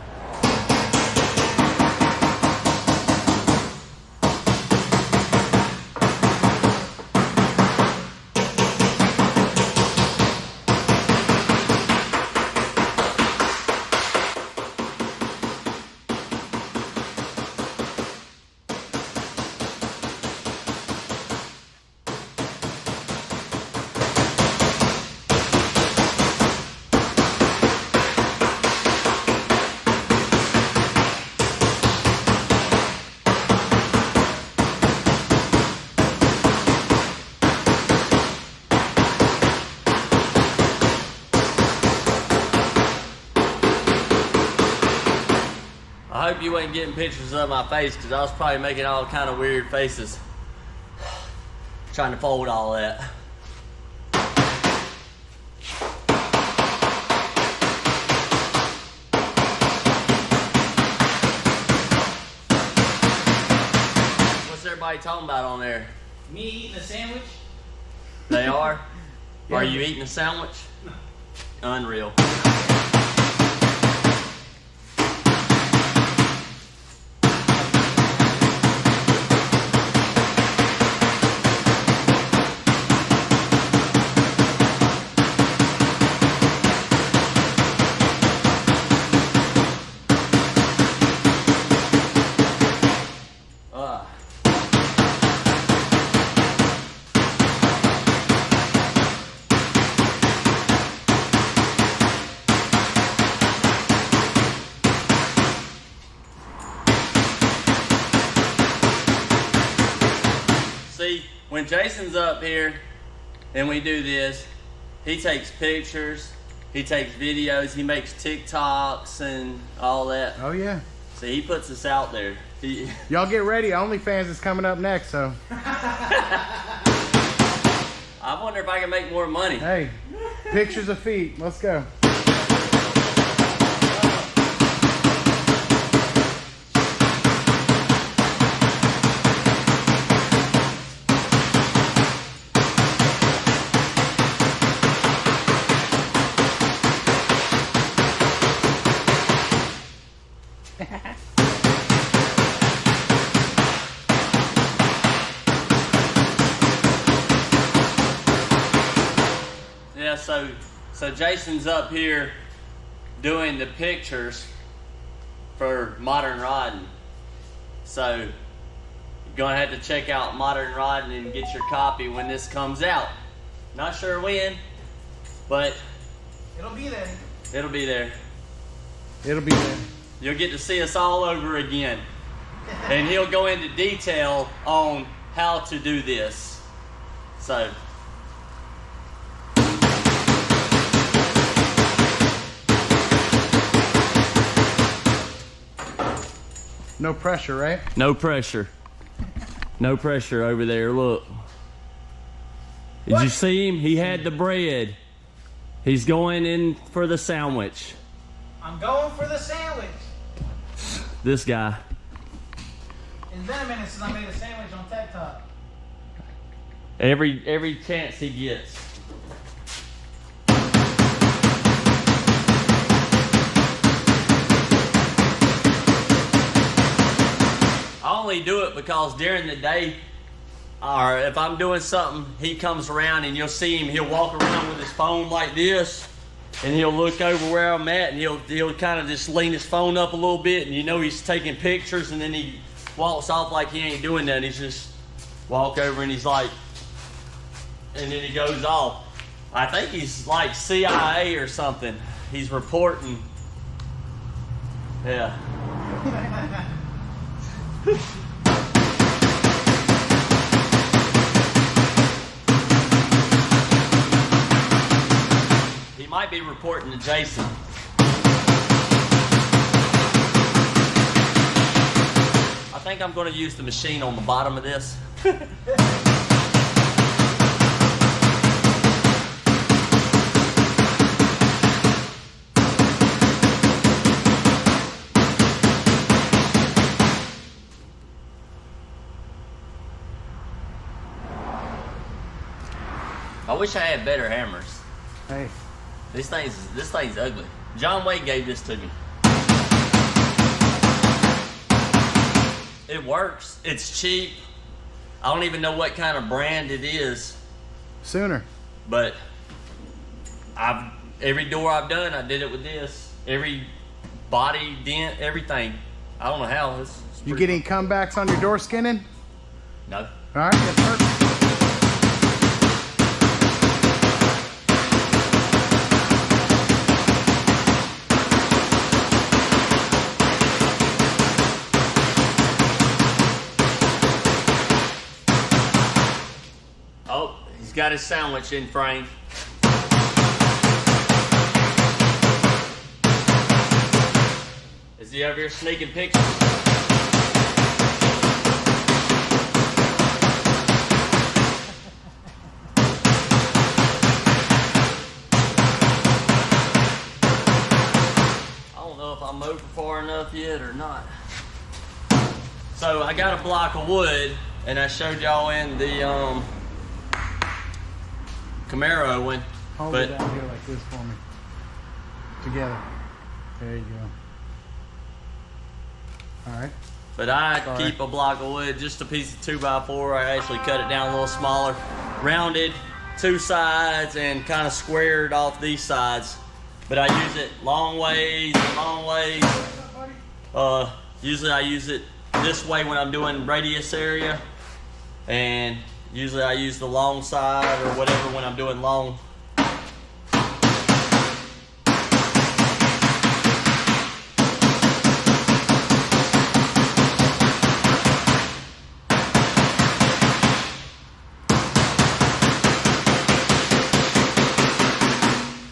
S2: I hope you wasn't getting pictures of my face, because I was probably making all kind of weird faces trying to fold all that. What's everybody talking about on there?
S1: Me eating a sandwich?
S2: They are?
S3: Yeah.
S2: Are you eating a sandwich? Unreal. See, when Jason's up here and we do this, he takes pictures, he takes videos, he makes TikToks and all that.
S3: Oh yeah.
S2: See, he puts us out there.
S3: Y'all get ready. OnlyFans is coming up next, so.
S2: I wonder if I can make more money.
S3: Hey, pictures of feet. Let's go.
S2: Yeah, so Jason's up here doing the pictures for Modern Riding. So you're gonna have to check out Modern Riding and get your copy when this comes out. Not sure when, but
S1: It'll be there.
S2: it'll be there.
S3: It'll be there.
S2: You'll get to see us all over again. And he'll go into detail on how to do this. So
S3: No pressure, right?
S2: No pressure. No pressure over there, look. Did you see him? He had the bread. He's going in for the sandwich.
S1: I'm going for the sandwich.
S2: This guy.
S1: It's been a minute since I made a sandwich on TikTok.
S2: Every chance he gets. I only do it because during the day, or if I'm doing something, he comes around and you'll see him, he'll walk around with his phone like this, and he'll look over where I'm at, and he'll kind of just lean his phone up a little bit, and you know he's taking pictures, and then he walks off like he ain't doing that. He's just walk over and he's like, and then he goes off. I think he's like CIA or something. He's reporting. Yeah. He might be reporting to Jason. I think I'm going to use the machine on the bottom of this. I wish I had better hammers.
S3: Hey.
S2: This thing's ugly. John Wayne gave this to me. It works. It's cheap. I don't even know what kind of brand it is.
S3: Sooner.
S2: But every door I've done, I did it with this. Every body dent, everything. I don't know how. It's
S3: You get any comebacks on your door skinning?
S2: No.
S3: All right, that's perfect.
S2: Oh, he's got his sandwich in frame. Is he over here sneaking pictures? I don't know if I'm over far enough yet or not. So I got a block of wood, and I showed y'all in the Camaro one.
S3: Hold it down here like this for me. Together. There you go. All right.
S2: But I
S3: Sorry.
S2: keep a block of wood, just a piece of 2x4. I actually cut it down a little smaller, rounded two sides, and kind of squared off these sides. But I use it long ways, long ways. Usually I use it this way when I'm doing radius area, and usually I use the long side or whatever when I'm doing long.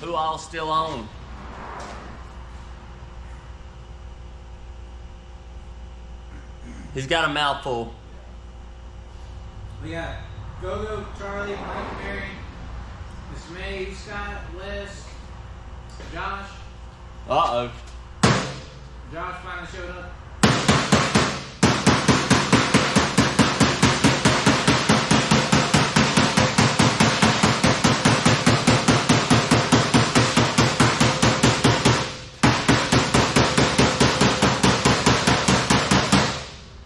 S2: Who all still on? He's got a mouthful.
S1: We got Gogo, Charlie, Mike, Mary, Miss May, Scott, Les, Josh.
S2: Uh-oh.
S1: Josh finally showed up.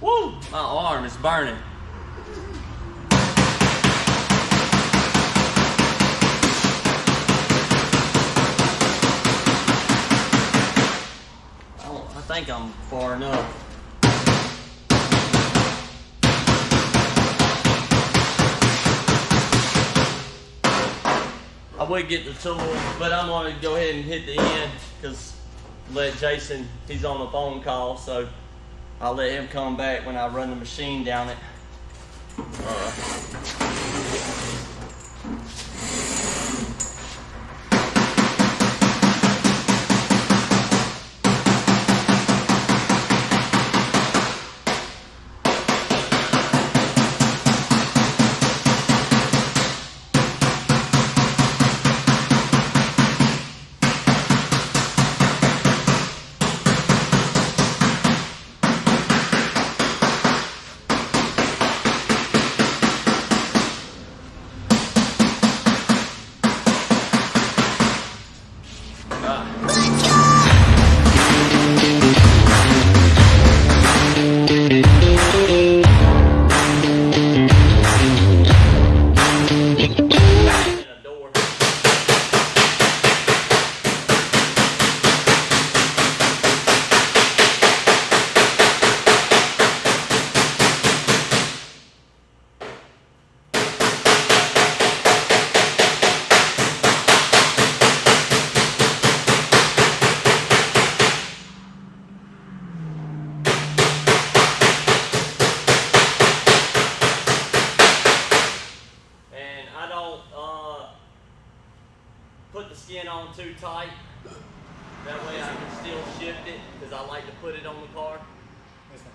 S2: Woo! My arm is burning. I think I'm far enough. I would get the tool, but I'm going to go ahead and hit the end because let Jason, he's on the phone call, so I'll let him come back when I run the machine down it. too tight. That way I can still shift it because I like to put it on the car.
S1: This one.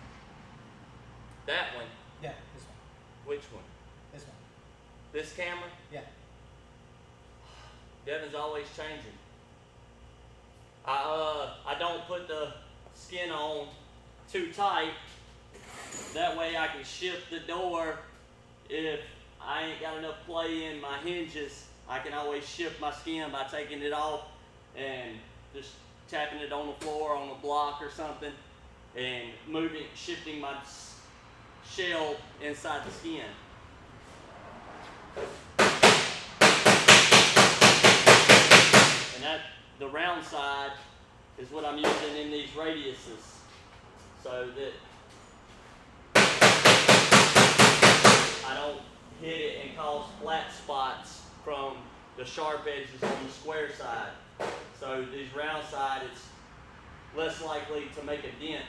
S2: That one.
S1: Yeah, this one.
S2: Which one?
S1: This one.
S2: This camera?
S1: Yeah.
S2: Devin's always changing. I don't put the skin on too tight. That way I can shift the door. If I ain't got enough play in my hinges, I can always shift my skin by taking it off and just tapping it on the floor, on the block or something, and shifting my shell inside the skin. And the round side is what I'm using in these radiuses, so that I don't hit it and cause flat spots from the sharp edges on the square side. So these round side, it's less likely to make a dent.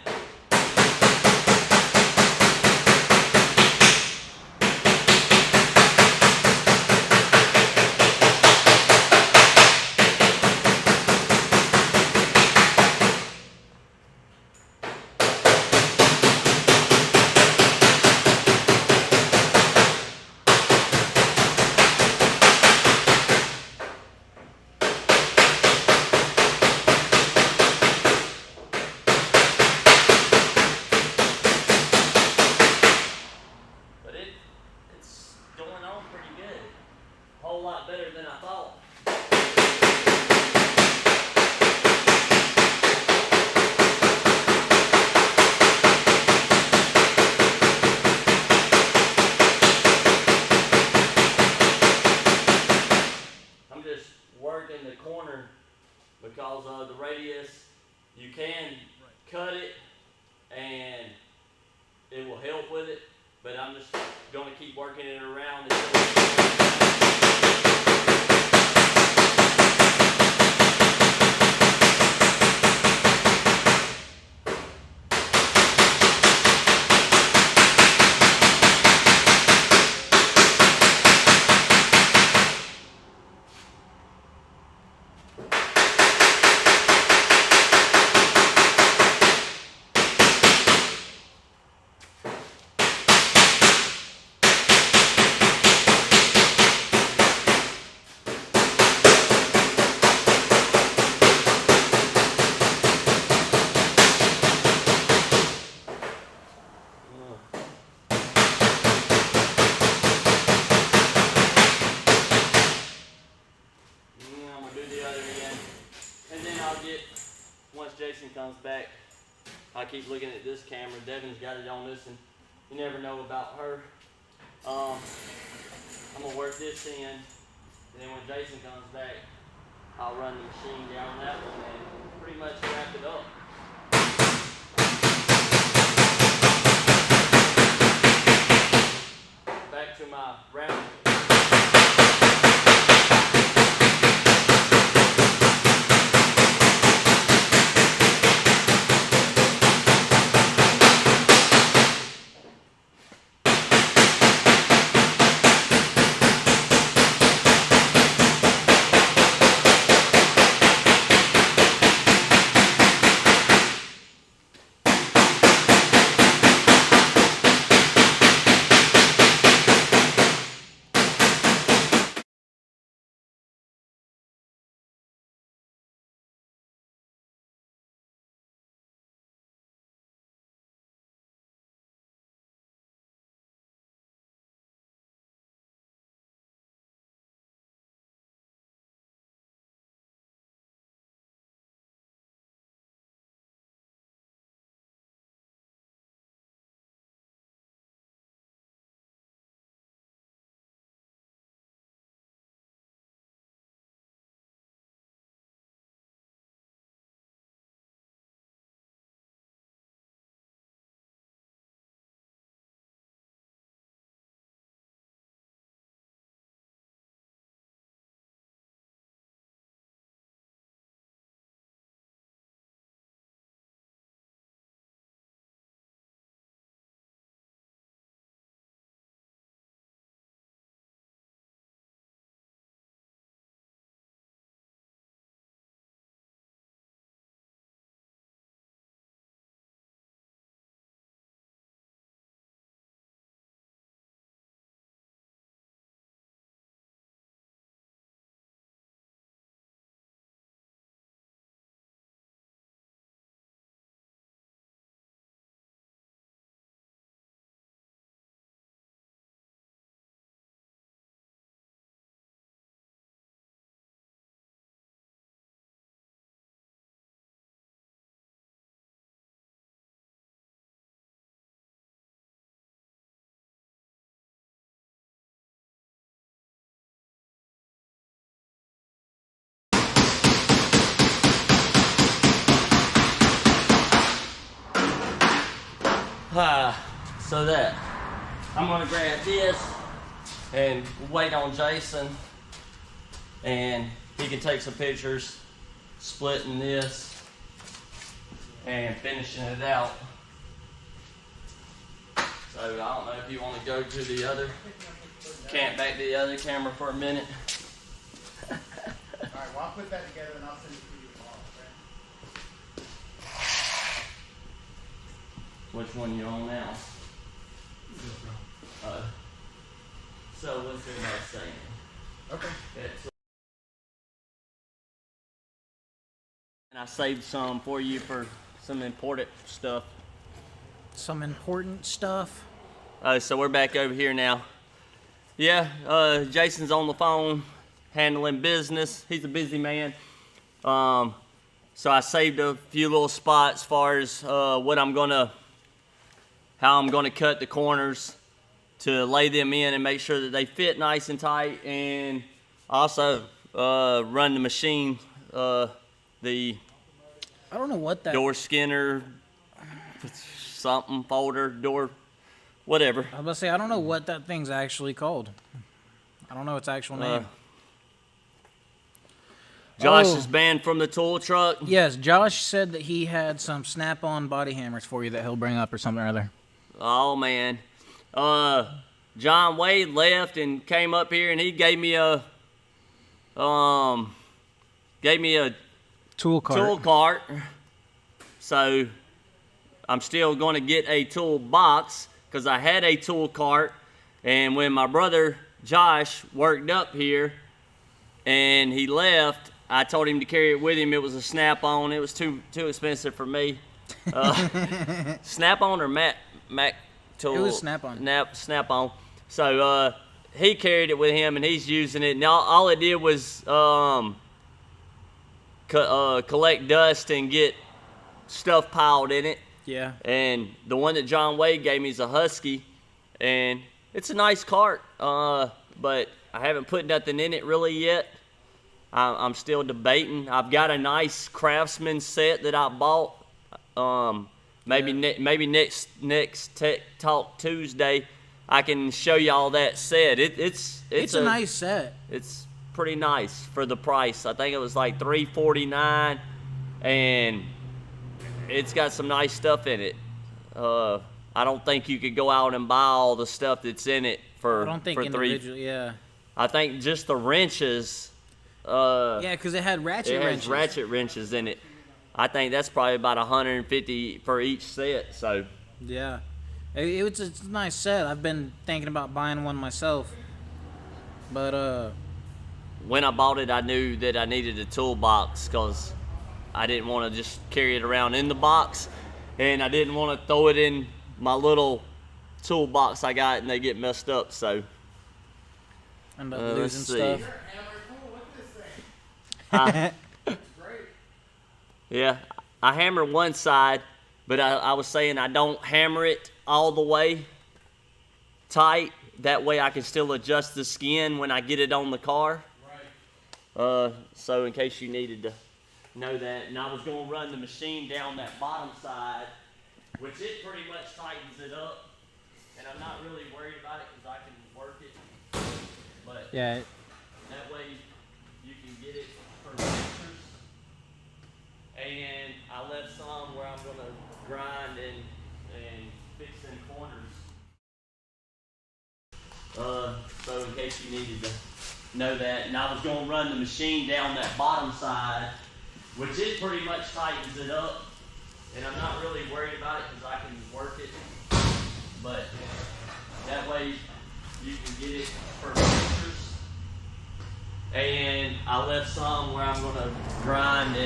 S2: Because of the radius, you can cut it and it will help with it, but I'm just going to keep working it around until once Jason comes back, I keep looking at this camera. Devin's got it on this, and you never know about her. I'm gonna work this in, and then when Jason comes back, I'll run the machine down that one and pretty much wrap it up. Back to my round. So that I'm gonna grab this and wait on Jason, and he can take some pictures splitting this and finishing it out. So I don't know if you want to go to the other back to the other camera for a minute.
S3: All right, well, I'll put that together and I'll send it to you tomorrow, okay?
S2: Which one you on now? So what's everybody saying?
S3: Okay.
S2: And I saved some for you for some important stuff.
S1: Some important stuff.
S2: So we're back over here now. Yeah, Jason's on the phone handling business. He's a busy man. So I saved a few little spots as far as how I'm gonna cut the corners to lay them in and make sure that they fit nice and tight, and also run the machine, the
S1: I don't know what that.
S2: door skinner, something, folder, door, whatever.
S1: I was about to say, I don't know what that thing's actually called. I don't know its actual name.
S2: Josh
S1: Oh.
S2: is banned from the tool truck.
S1: Yes, Josh said that he had some snap-on body hammers for you that he'll bring up or something or other.
S2: Oh man, John Wade left and came up here, and he gave me a
S1: Tool cart.
S2: tool cart. So I'm still going to get a tool box because I had a tool cart, and when my brother Josh worked up here and he left, I told him to carry it with him. It was a Snap-on. It was too expensive for me. Snap-on or Mac tool?
S1: It was Snap-on.
S2: Snap-on. So he carried it with him, and he's using it. And all it did was collect dust and get stuff piled in it.
S1: Yeah.
S2: And the one that John Wade gave me is a Husky, and it's a nice cart, but I haven't put nothing in it really yet. I'm still debating. I've got a nice Craftsman set that I bought. Maybe next Tech Talk Tuesday, I can show y'all that set. It's
S1: a nice set.
S2: It's pretty nice for the price. I think it was like $349, and it's got some nice stuff in it. I don't think you could go out and buy all the stuff that's in it for
S1: I don't think
S2: for
S1: individually, yeah.
S2: I think just the wrenches.
S1: Yeah, because it had ratchet wrenches.
S2: It has ratchet wrenches in it. I think that's probably about $150 for each set. So
S1: Yeah. It's a nice set. I've been thinking about buying one myself. But,
S2: when I bought it, I knew that I needed a toolbox because I didn't want to just carry it around in the box, and I didn't want to throw it in my little toolbox I got and they get messed up. So
S1: end up
S2: let's
S1: losing
S2: see.
S1: stuff.
S2: Yeah, I hammer one side, but I was saying I don't hammer it all the way tight. That way I can still adjust the skin when I get it on the car. Right. So in case you needed to know that. And I was going to run the machine down that bottom side, which it pretty much tightens it up. And I'm not really worried about it because I can work it. But
S1: Yeah.
S2: that way you can get it for pictures. And I left some where I'm going to grind and fix them corners. So in case you needed to know that. And I was going to run the machine down that bottom side, which it pretty much tightens it up. And I'm not really worried about it because I can work it. But that way you can get it for pictures. And I left some where I'm going to grind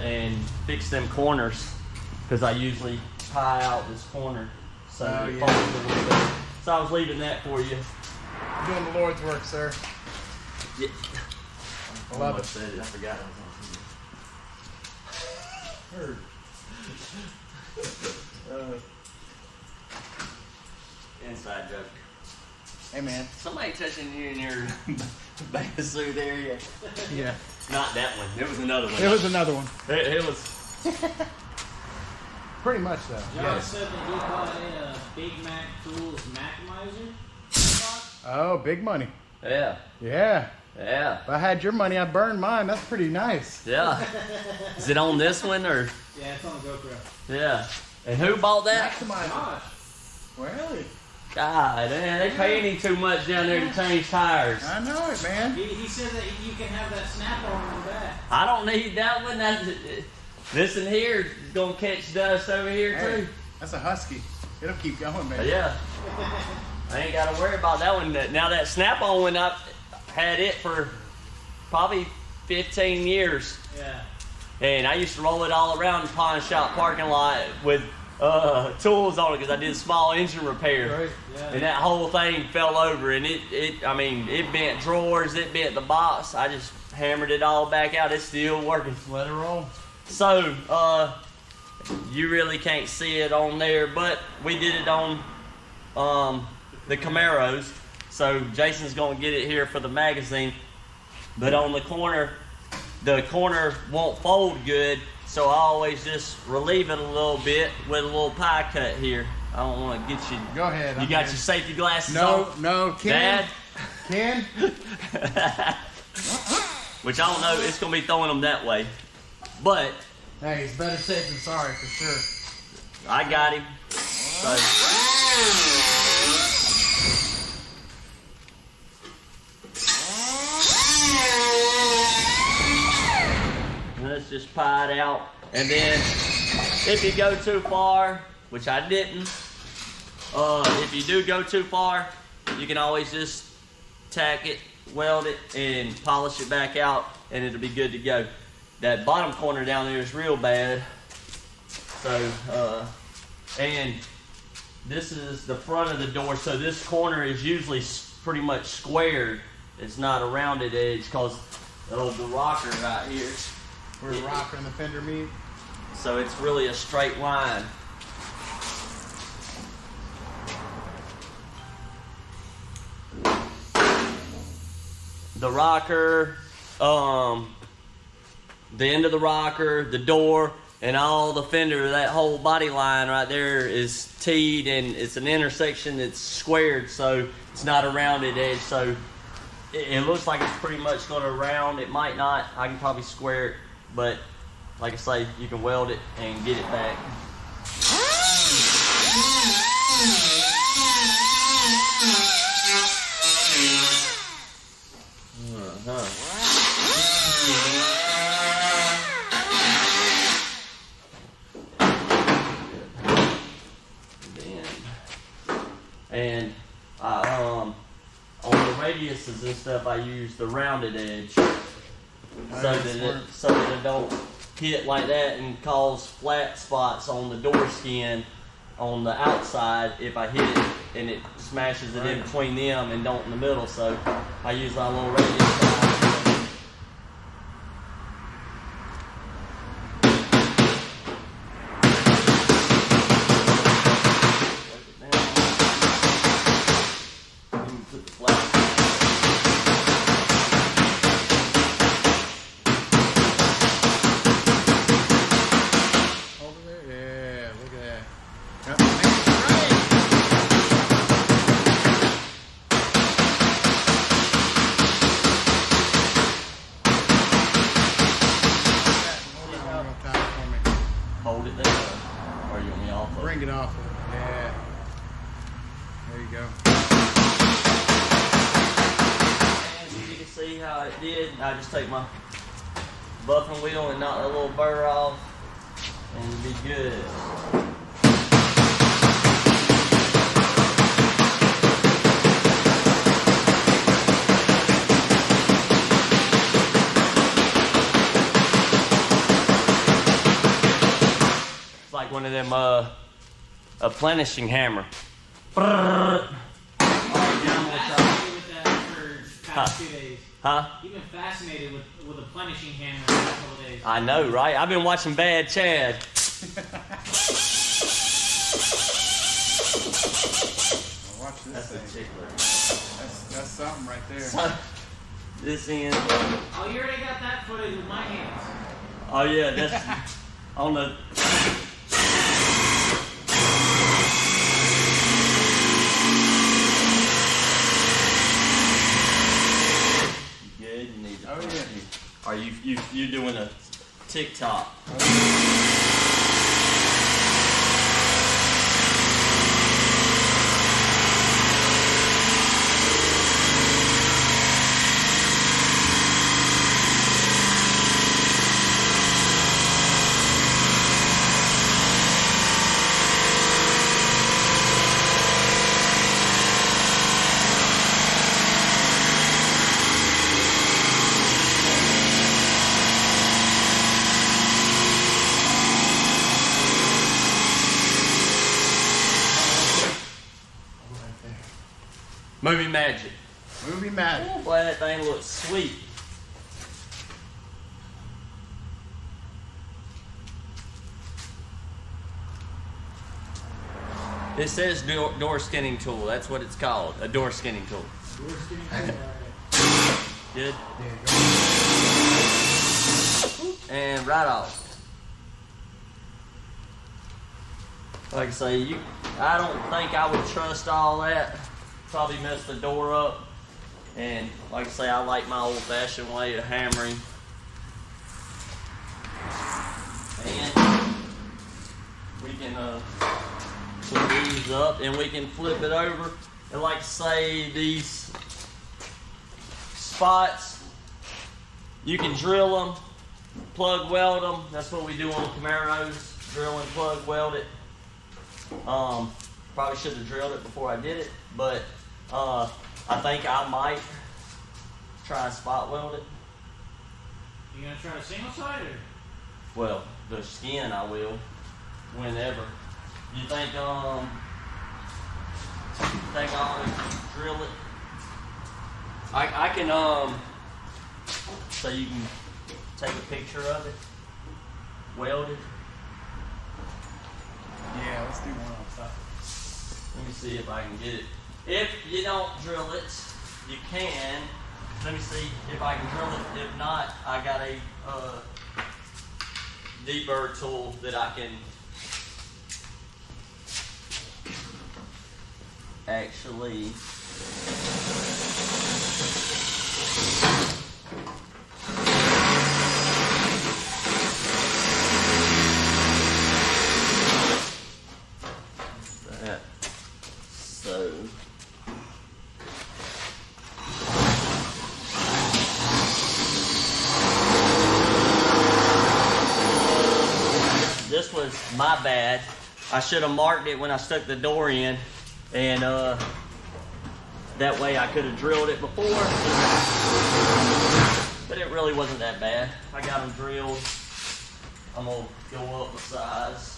S2: and fix them corners because I usually tie out this corner. So it folds a little bit. So I was leaving that for you.
S3: Doing the Lord's work, sir.
S2: Yeah.
S3: I love it.
S2: Said it. I forgot I was on TV. Inside joke.
S3: Hey, man.
S2: Somebody touching you in your bathing suit area.
S1: Yeah.
S2: Not that one. There was another one.
S3: It was another one.
S2: It was.
S3: Pretty much though.
S1: John
S3: Yes.
S1: said that he bought a Big Mac Tools Maximizer.
S3: Oh, big money.
S2: Yeah.
S3: Yeah.
S2: Yeah.
S3: If I had your money, I'd burn mine. That's pretty nice.
S2: Yeah. Is it on this one or?
S1: Yeah, it's on the GoPro.
S2: Yeah. And who bought that?
S3: Maximizer.
S1: Gosh.
S3: Really?
S2: God, man, they paying him too much down there to change tires.
S3: I know it, man.
S1: He said that you can have that snap-on on the back.
S2: I don't need that one. This in here is gonna catch dust over here
S3: Hey,
S2: too.
S3: that's a Husky. It'll keep going, man.
S2: Yeah. I ain't gotta worry about that one. Now that snap-on one, I've had it for probably 15 years.
S1: Yeah.
S2: And I used to roll it all around the pawn shop parking lot with tools on it because I did small engine repair.
S3: Right.
S1: Yeah.
S2: And that whole thing fell over and it bent drawers, it bent the box. I just hammered it all back out. It's still working.
S3: Let it roll.
S2: So, you really can't see it on there, but we did it on the Camaros. So Jason's gonna get it here for the magazine. But on the corner won't fold good, so I always just relieve it a little bit with a little pie cut here. I don't want to get you.
S3: Go ahead.
S2: You
S3: I'm
S2: got
S3: in.
S2: your safety glasses
S3: No,
S2: on?
S3: no, Ken.
S2: Dad?
S3: Ken.
S2: Which I don't know, it's going to be throwing them that way. But
S3: Hey, it's better safe than sorry for sure.
S2: I got him. So. Let's just pie it out. And then if you go too far, which I didn't, if you do go too far, you can always just tack it, weld it, and polish it back out, and it'll be good to go. That bottom corner down there is real bad. So, and this is the front of the door, so this corner is usually pretty much squared. It's not a rounded edge because of the rocker right here.
S3: Where the rocker and the fender meet.
S2: So it's really a straight line. The rocker, the end of the rocker, the door, and all the fender, that whole body line right there is teed, and it's an intersection that's squared, so it's not a rounded edge. So it looks like it's pretty much going to round. It might not. I can probably square it, but like I say, you can weld it and get it back. And on the radiuses and stuff, I use the rounded edge so that it don't hit like that and cause flat spots on the door skin on the outside if I hit it and it smashes it in between them and don't in the middle. So I use my little radius side. Put the flat.
S3: Over there? Yeah, look at that. Yep.
S2: Hold it there. Or you want me off of it?
S3: Bring it off. Yeah. There you go.
S2: And you can see how it did. I just take my buffing wheel and knock that little burr off, and it'll be good. It's like one of them a plenishing hammer.
S1: Fascinated with that for the past 2 days.
S2: Huh?
S1: You've been fascinated with a plenishing hammer for a couple of days.
S2: I know, right? I've been watching Bad Chad.
S3: Watch this
S2: That's a
S3: thing.
S2: tickler.
S3: That's something right there.
S2: So, this end.
S1: Oh, you already got that footage with my hands.
S2: Oh yeah, that's on the. you're doing a TikTok. Movie magic.
S3: Movie magic.
S2: Oh boy, that thing looks sweet. It says door skinning tool. That's what it's called. A door skinning tool.
S3: Door skinning
S2: Good.
S3: Yeah,
S2: And right off. Like I say, I don't think I would trust all that. Probably mess the door up. And like I say, I like my old-fashioned way of hammering. And we can put these up and we can flip it over. And like I say, these spots, you can drill them, plug weld them. That's what we do on Camaros. Drill and plug weld it. Probably should have drilled it before I did it, but I think I might try and spot weld it.
S1: You gonna try a single side or?
S2: Well, the skin I will, whenever. You think I'll drill it? I can so you can take a picture of it, weld it.
S3: Yeah, let's do one on top.
S2: Let me see if I can get it. If you don't drill it, you can. Let me see if I can drill it. If not, I got a deburr tool that I can actually that. So this was my bad. I should have marked it when I stuck the door in, and that way I could have drilled it before. But it really wasn't that bad. I got them drilled. I'm gonna go up a size.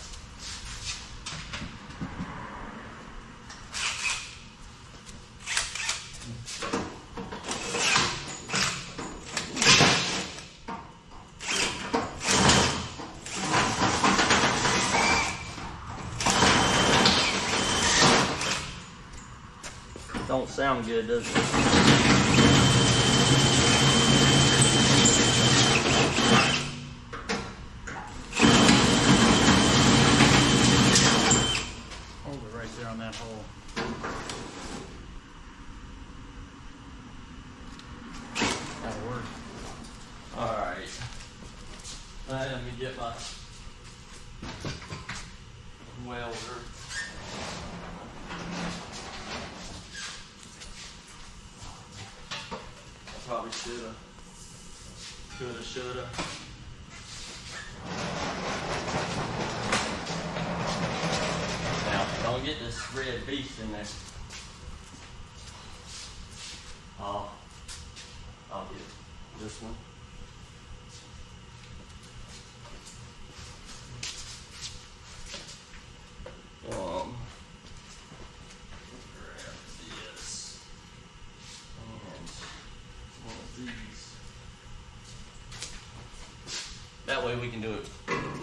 S2: Don't sound good, does it?
S3: Hold it right there on that hole. That'll work.
S2: Alright. Let me get my welder. Probably shoulda. Now, don't get this red beast in there. I'll get this one. Grab this. And one of these. That way we can do it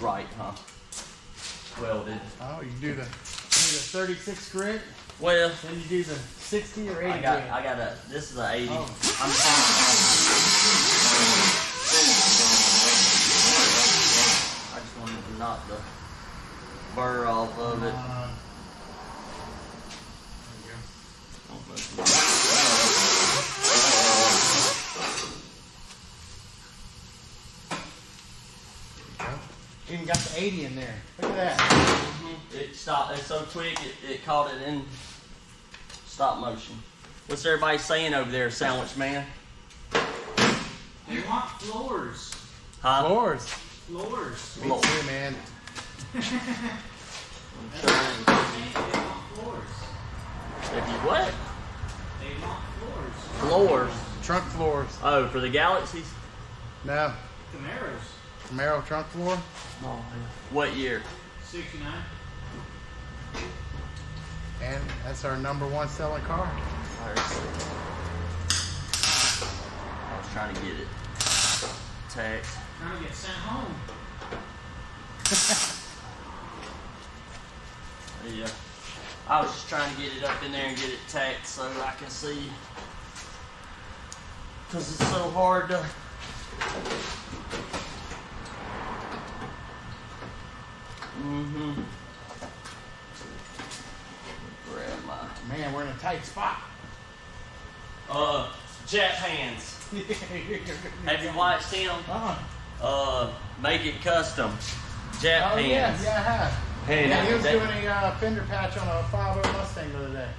S2: right, huh? Welded.
S3: Oh, you can do the 36 grit.
S2: Well,
S3: Then you do the 60 or 80
S2: I got this is an 80.
S3: Oh.
S2: I just wanted to knock the burr off of it.
S3: Canadian there. Look at that.
S2: It stopped. It's so quick. It caught it in stop motion. What's everybody saying over there, Sandwich Man?
S1: They want floors.
S2: Huh?
S3: Floors.
S1: Floors.
S3: Me too, man.
S2: I'm trying.
S1: They want floors.
S2: If you what?
S1: They want floors.
S2: Floors.
S3: Trunk floors.
S2: Oh, for the Galaxies?
S3: No.
S1: Camaros.
S3: Camaro trunk floor.
S2: Oh, what year?
S1: 69.
S3: And that's our #1 selling car.
S2: I was trying to get it taxed.
S1: Trying to get sent home.
S2: Yeah. I was just trying to get it up in there and get it taxed so I can see. Because it's so hard to. Grab my.
S3: Man, we're in a tight spot.
S2: Jap Hands. Have you watched him? Make It Custom. Jap
S3: Oh yeah,
S2: Hands.
S3: yeah, I have.
S2: Hey,
S3: Yeah, he was
S2: they-
S3: doing a fender patch on a 5.0 Mustang the other day.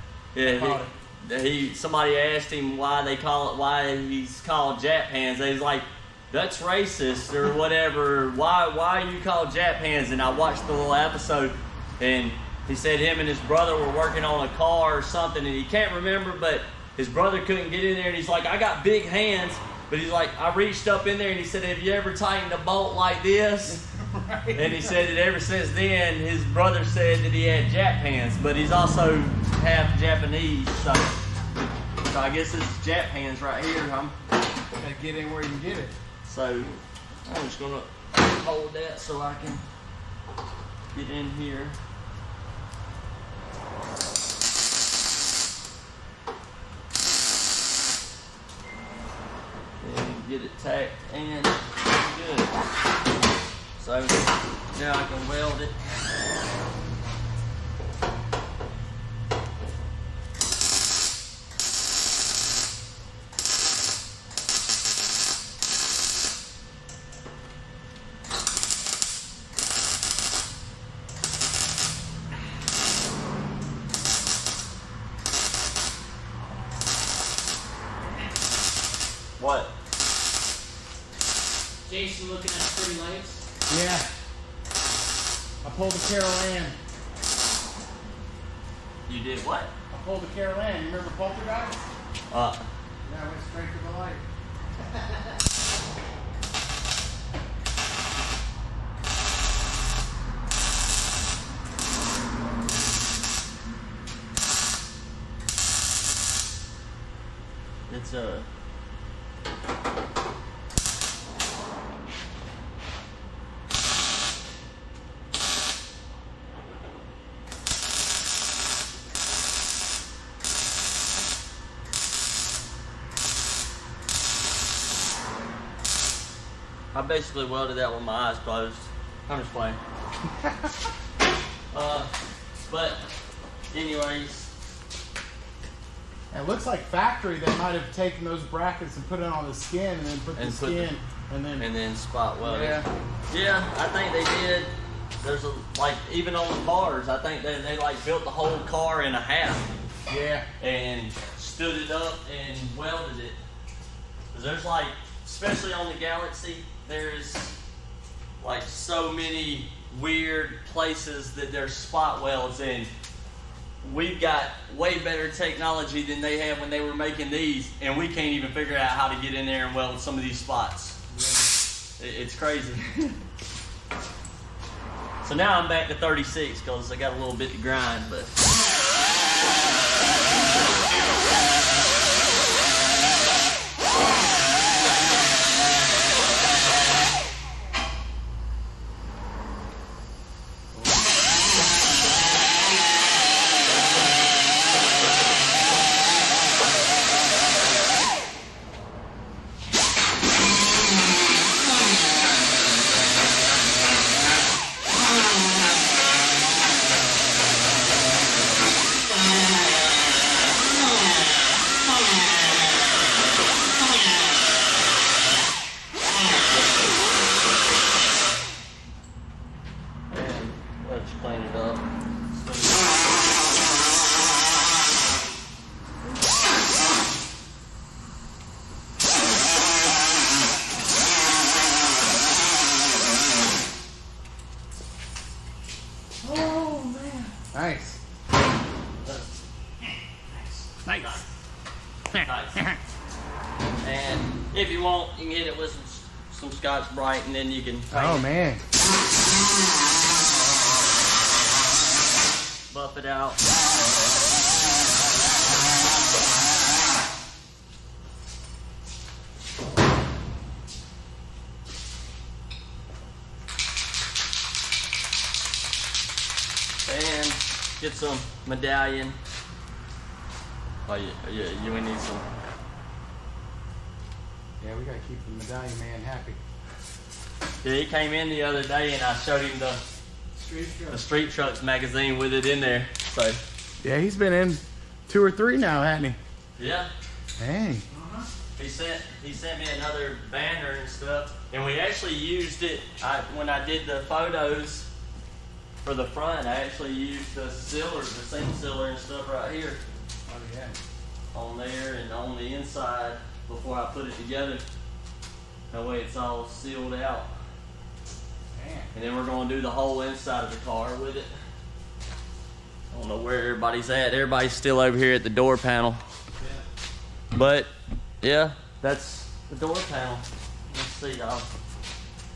S2: Yeah, somebody asked him why he's called Jap Hands. They was like, that's racist or whatever. Why are you called Jap Hands? And I watched the little episode, and he said him and his brother were working on a car or something, and he can't remember, but his brother couldn't get in there, and he's like, I got big hands, but he's like, I reached up in there, and he said, have you ever tightened a bolt like this?
S3: Right.
S2: And he said that ever since then, his brother said that he had Jap hands, but he's also half Japanese, so I guess it's Jap hands right here.
S3: Gotta get in where you can get it.
S2: So I'm just gonna hold that so I can get in here. And get it tacked and good. So now I can weld it. What?
S1: Jason looking at pretty lights.
S3: Yeah. I pulled the Carol Ann.
S2: You did what?
S3: I pulled the Carol Ann. You remember Poltergeist? Yeah, I went straight to the light.
S2: It's I basically welded that with my eyes closed. I'm just playing. But anyways.
S3: And it looks like factory they might have taken those brackets and put it on the skin and then put the skin and then
S2: spot welded.
S3: Yeah.
S2: Yeah, I think they did. There's even on the bars, I think they like built the whole car in a half.
S3: Yeah.
S2: And stood it up and welded it. 'Cause there's especially on the Galaxie, there's so many weird places that there's spot welds in. We've got way better technology than they had when they were making these, and we can't even figure out how to get in there and weld some of these spots. Yeah. It's crazy. So now I'm back to 36 because I got a little bit to grind, but. clean it up.
S3: Oh man. Nice.
S1: Nice.
S2: Nice. And if you want, you can hit it with some Scotch Brite, and then you can
S3: Oh man.
S2: buff it out. And get some medallion. Oh yeah, you would need some.
S3: Yeah, we gotta keep the medallion man happy.
S2: Yeah, he came in the other day and I showed him the Street Trucks magazine with it in there. So
S3: Yeah, he's been in 2 or 3 now, hasn't he?
S2: yeah,
S3: Dang.
S2: he sent me another banner and stuff, and we actually used it. When I did the photos for the front, I actually used the sealer, the seam sealer and stuff right here
S3: Oh yeah.
S2: on there and on the inside before I put it together. That way it's all sealed out.
S3: Damn.
S2: And then we're going to do the whole inside of the car with it. I don't know where everybody's at. Everybody's still over here at the door panel.
S3: Yeah.
S2: But, yeah, that's the door panel. Let's see, I'll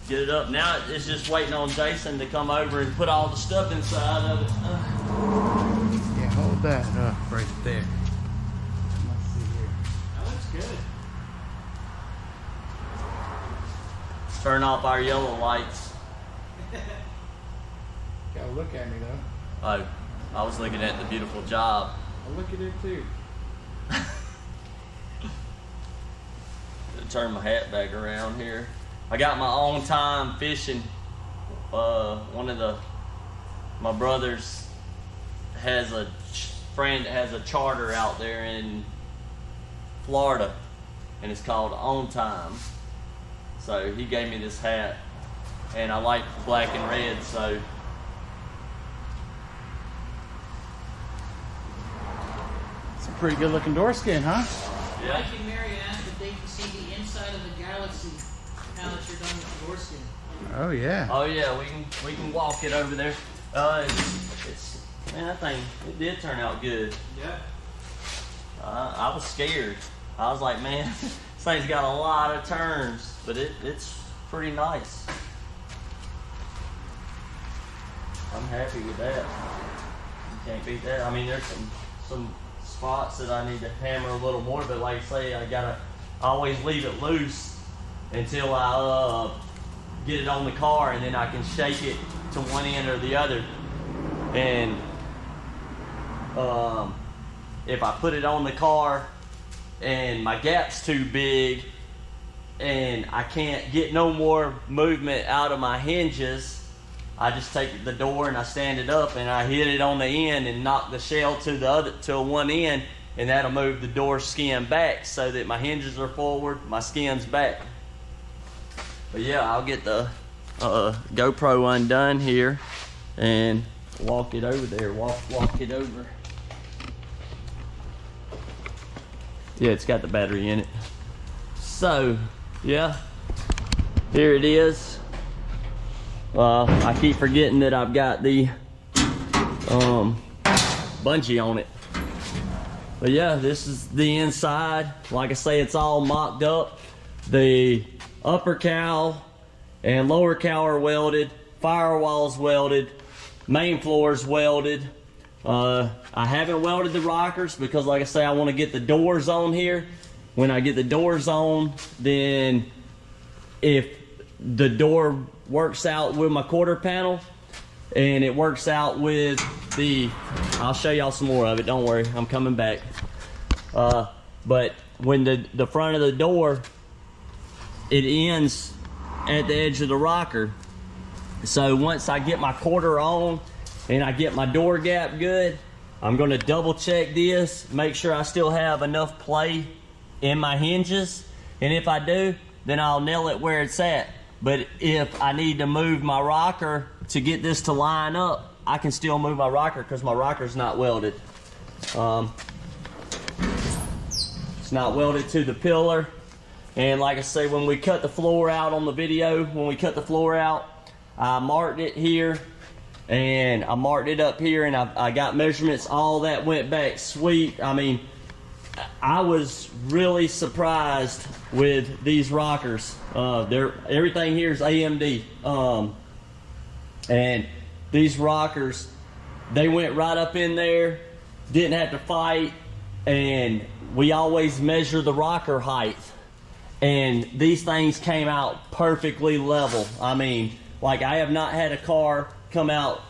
S2: get it up. Now it's just waiting on Jason to come over and put all the stuff inside of it.
S3: Yeah, hold that up right there. Let's see here. That looks good.
S2: Turn off our yellow lights.
S3: Gotta look at me though.
S2: Oh, I was looking at the beautiful job.
S3: I'll look at it too.
S2: Turn my hat back around here. I got my own time fishing. My brothers has a friend that has a charter out there in Florida, and it's called On Time. So he gave me this hat, and I like black and red, so
S3: It's a pretty good looking door skin, huh?
S2: yeah.
S1: Mike and Mary asked if they can see the inside of the Galaxie now that you're done with the door skin.
S3: Oh yeah.
S2: Oh yeah, we can walk it over there. It's man, that thing, it did turn out good.
S1: Yeah.
S2: I was scared. I was like, man, this thing's got a lot of turns, but it's pretty nice. I'm happy with that. You can't beat that. I mean, there's some spots that I need to hammer a little more, but like I say, I always leave it loose until I get it on the car, and then I can shake it to one end or the other. And if I put it on the car and my gap's too big and I can't get no more movement out of my hinges, I just take the door and I stand it up and I hit it on the end and knock the shell to one end, and that'll move the door skin back so that my hinges are forward, my skin's back. But yeah, I'll get the GoPro undone here and walk it over there. Walk it over. Yeah, it's got the battery in it. So, yeah, here it is. I keep forgetting that I've got the bungee on it. But yeah, this is the inside. Like I say, it's all mocked up. The upper cowl and lower cowl are welded. Firewall's welded. Main floor's welded. I haven't welded the rockers because, like I say, I want to get the doors on here. When I get the doors on, then if the door works out with my quarter panel and it works out with the, I'll show y'all some more of it, don't worry, I'm coming back. But when the front of the door, it ends at the edge of the rocker. So once I get my quarter on and I get my door gap good, I'm gonna double check this, make sure I still have enough play in my hinges. And if I do, then I'll nail it where it's at. But if I need to move my rocker to get this to line up, I can still move my rocker because my rocker's not welded. It's not welded to the pillar. And like I say, when we cut the floor out on the video, when we cut the floor out, I marked it here and I marked it up here, and I got measurements. All that went back sweet. I mean, I was really surprised with these rockers. Everything here is AMD. And these rockers, they went right up in there, didn't have to fight, and we always measure the rocker height. And these things came out perfectly level. I mean, like, I have not had a car come out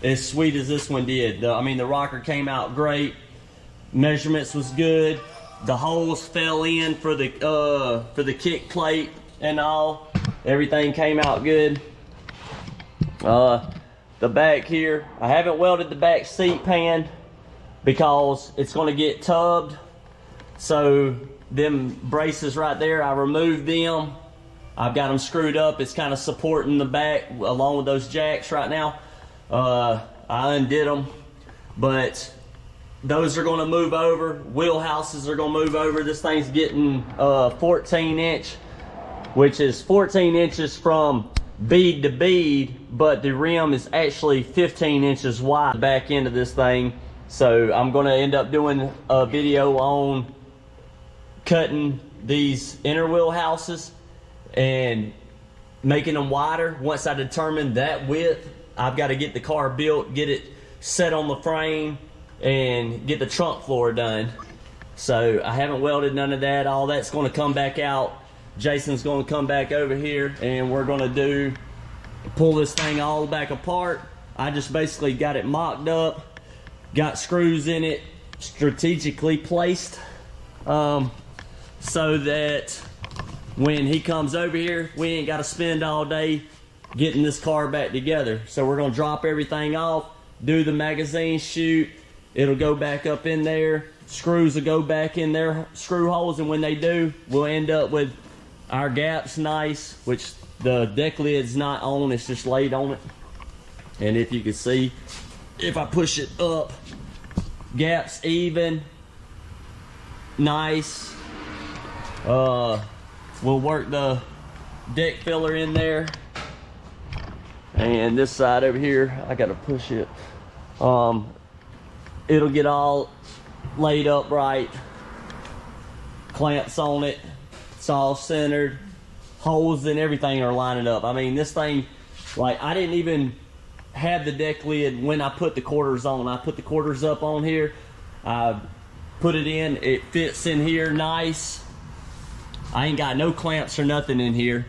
S2: as sweet as this one did. The rocker came out great. Measurements was good. The holes fell in for the kick plate and all. Everything came out good. The back here, I haven't welded the back seat pan because it's going to get tubbed. So them braces right there, I removed them. I've got them screwed up. It's kind of supporting the back along with those jacks right now. I undid them, but those are going to move over. Wheelhouses are going to move over. This thing's getting 14 inch, which is 14 inches from bead to bead, but the rim is actually 15 inches wide, the back end of this thing. So I'm going to end up doing a video on cutting these inner wheelhouses and making them wider. Once I determine that width, I've got to get the car built, get it set on the frame, and get the trunk floor done. So I haven't welded none of that. All that's going to come back out. Jason's going to come back over here, and we're going to pull this thing all back apart. I just basically got it mocked up, got screws in it strategically placed, so that when he comes over here, we ain't got to spend all day getting this car back together. So we're going to drop everything off, do the magazine chute. It'll go back up in there. Screws will go back in their screw holes, and when they do, we'll end up with our gaps nice, which the deck lid's not on, it's just laid on it. And if you can see, if I push it up, gaps even, nice. We'll work the deck filler in there. And this side over here, I gotta push it. It'll get all laid up right. Clamps on it. It's all centered. Holes and everything are lining up. I mean, this thing, like, I didn't even have the deck lid when I put the quarters on. I put the quarters up on here. I put it in. It fits in here nice. I ain't got no clamps or nothing in here.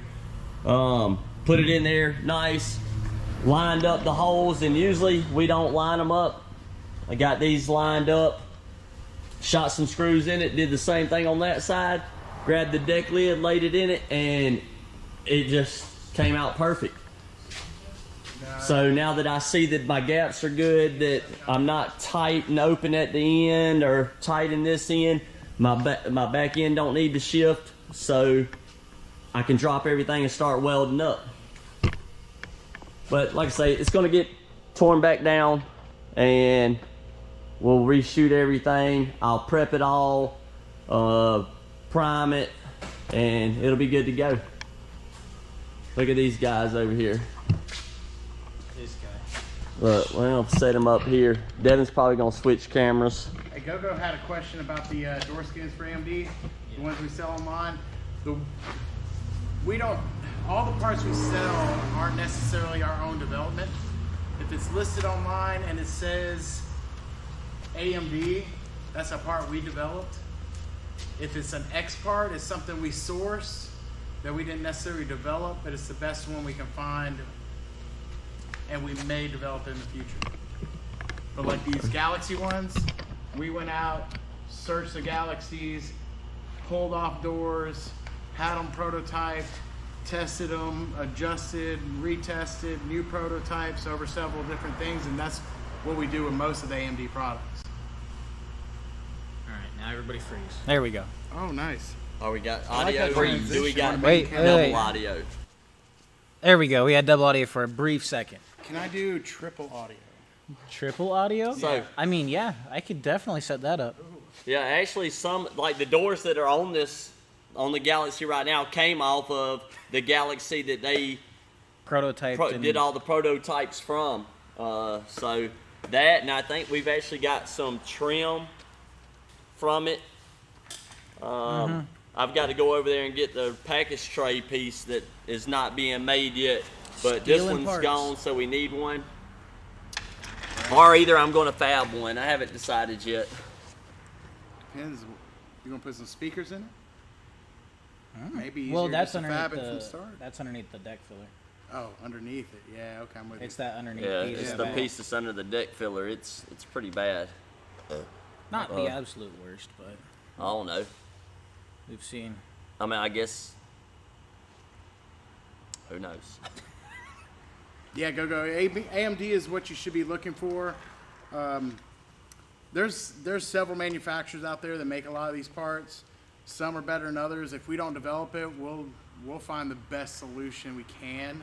S2: Put it in there nice. Lined up the holes, and usually we don't line them up. I got these lined up. Shot some screws in it. Did the same thing on that side. Grabbed the deck lid, laid it in it, and it just came out perfect. So now that I see that my gaps are good, that I'm not tight and open at the end or tight in this end, my back end don't need to shift, so I can drop everything and start welding up. But like I say, it's going to get torn back down, and we'll reshoot everything. I'll prep it all, prime it, and it'll be good to go. Look at these guys over here.
S1: This guy.
S2: Look, well, set them up here. Devin's probably gonna switch cameras.
S3: Hey, GoGo had a question about the door skins for AMD, the ones we sell online. All the parts we sell aren't necessarily our own development. If it's listed online and it says AMD, that's a part we developed. If it's an X part, it's something we source that we didn't necessarily develop, but it's the best one we can find, and we may develop in the future. But like these Galaxie ones, we went out, searched the Galaxies, pulled off doors, had them prototyped, tested them, adjusted, retested, new prototypes over several different things, and that's what we do with most of the AMD products.
S1: All right, now everybody freeze. There we go.
S3: Oh, nice.
S2: Oh, we got
S3: I like
S2: audio.
S3: that transition.
S2: Do we got
S1: Wait,
S2: double
S1: wait.
S2: audio?
S1: There we go. We had double audio for a brief second.
S3: Can I do triple audio?
S1: Triple audio?
S2: So-
S1: I mean, yeah, I could definitely set that up.
S2: Yeah, actually, some like the doors that are on the Galaxie right now came off of the Galaxie that they
S1: Prototyped.
S2: did all the prototypes from. So that, and I think we've actually got some trim from it. I've got to go over there and get the package tray piece that is not being made yet, but this
S1: Stealing
S2: one's
S1: parts.
S2: gone, so we need one. Or either I'm going to fab one. I haven't decided yet.
S3: Depends. You gonna put some speakers in it? Maybe easier
S1: Well, that's
S3: just to fab it
S1: underneath
S3: from
S1: the
S3: start.
S1: That's underneath the deck filler.
S3: Oh, underneath it. Yeah, okay, I'm with
S1: It's
S3: you.
S1: that underneath
S2: Yeah,
S1: piece.
S2: it's
S1: of
S2: the
S1: that.
S2: piece that's under the deck filler. It's pretty bad.
S1: Not the absolute worst, but
S2: I don't know.
S1: we've seen.
S2: I mean, I guess. Who knows?
S3: Yeah, go. AMD is what you should be looking for. There's several manufacturers out there that make a lot of these parts. Some are better than others. If we don't develop it, we'll find the best solution we can.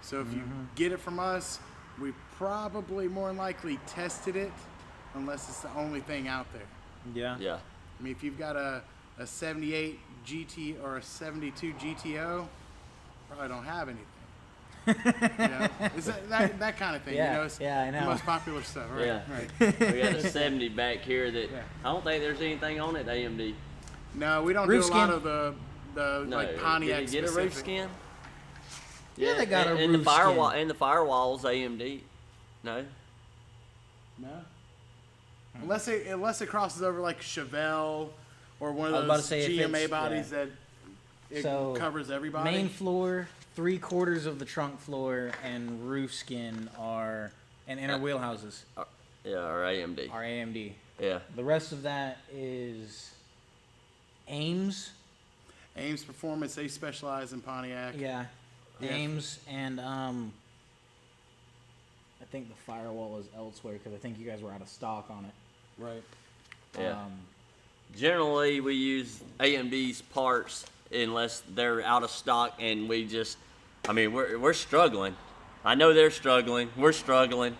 S3: So if you get it from us, we probably more than likely tested it, unless it's the only thing out there.
S1: Yeah.
S2: Yeah.
S3: I mean, if you've got a 78 GT or a 72 GTO, probably don't have anything. You know? It's that kind of thing.
S1: Yeah,
S3: You know, it's
S1: yeah, I know.
S3: the most popular stuff. Right.
S2: Yeah.
S3: Right.
S2: We got a 70 back here that
S3: Yeah.
S2: I don't think there's anything on it, AMD.
S3: No, we don't
S1: Roof
S3: do a lot
S1: skin?
S3: of the
S2: No,
S3: like Pontiac
S2: did it get a roof
S3: specific.
S2: skin?
S1: Yeah, they got a
S2: and
S1: roof
S2: the firewall
S1: skin.
S2: and the firewalls AMD. No.
S3: No. Unless it crosses over like Chevelle or one
S1: I was
S3: of
S1: about to
S3: those
S1: say, if
S3: GMA
S1: it's-
S3: bodies
S1: yeah.
S3: that it
S1: So,
S3: covers everybody.
S1: Main floor, 3/4 of the trunk floor, and roof skin are, and inner wheelhouses
S2: Yeah, or AMD.
S1: are AMD.
S2: Yeah.
S1: The rest of that is Ames.
S3: Ames Performance, they specialize in Pontiac.
S1: Yeah,
S3: Yeah.
S1: Ames, and I think the firewall is elsewhere because I think you guys were out of stock on it.
S3: Right.
S2: Yeah. Generally, we use AMD's parts unless they're out of stock, and we just, I mean, we're struggling. I know they're struggling. We're struggling.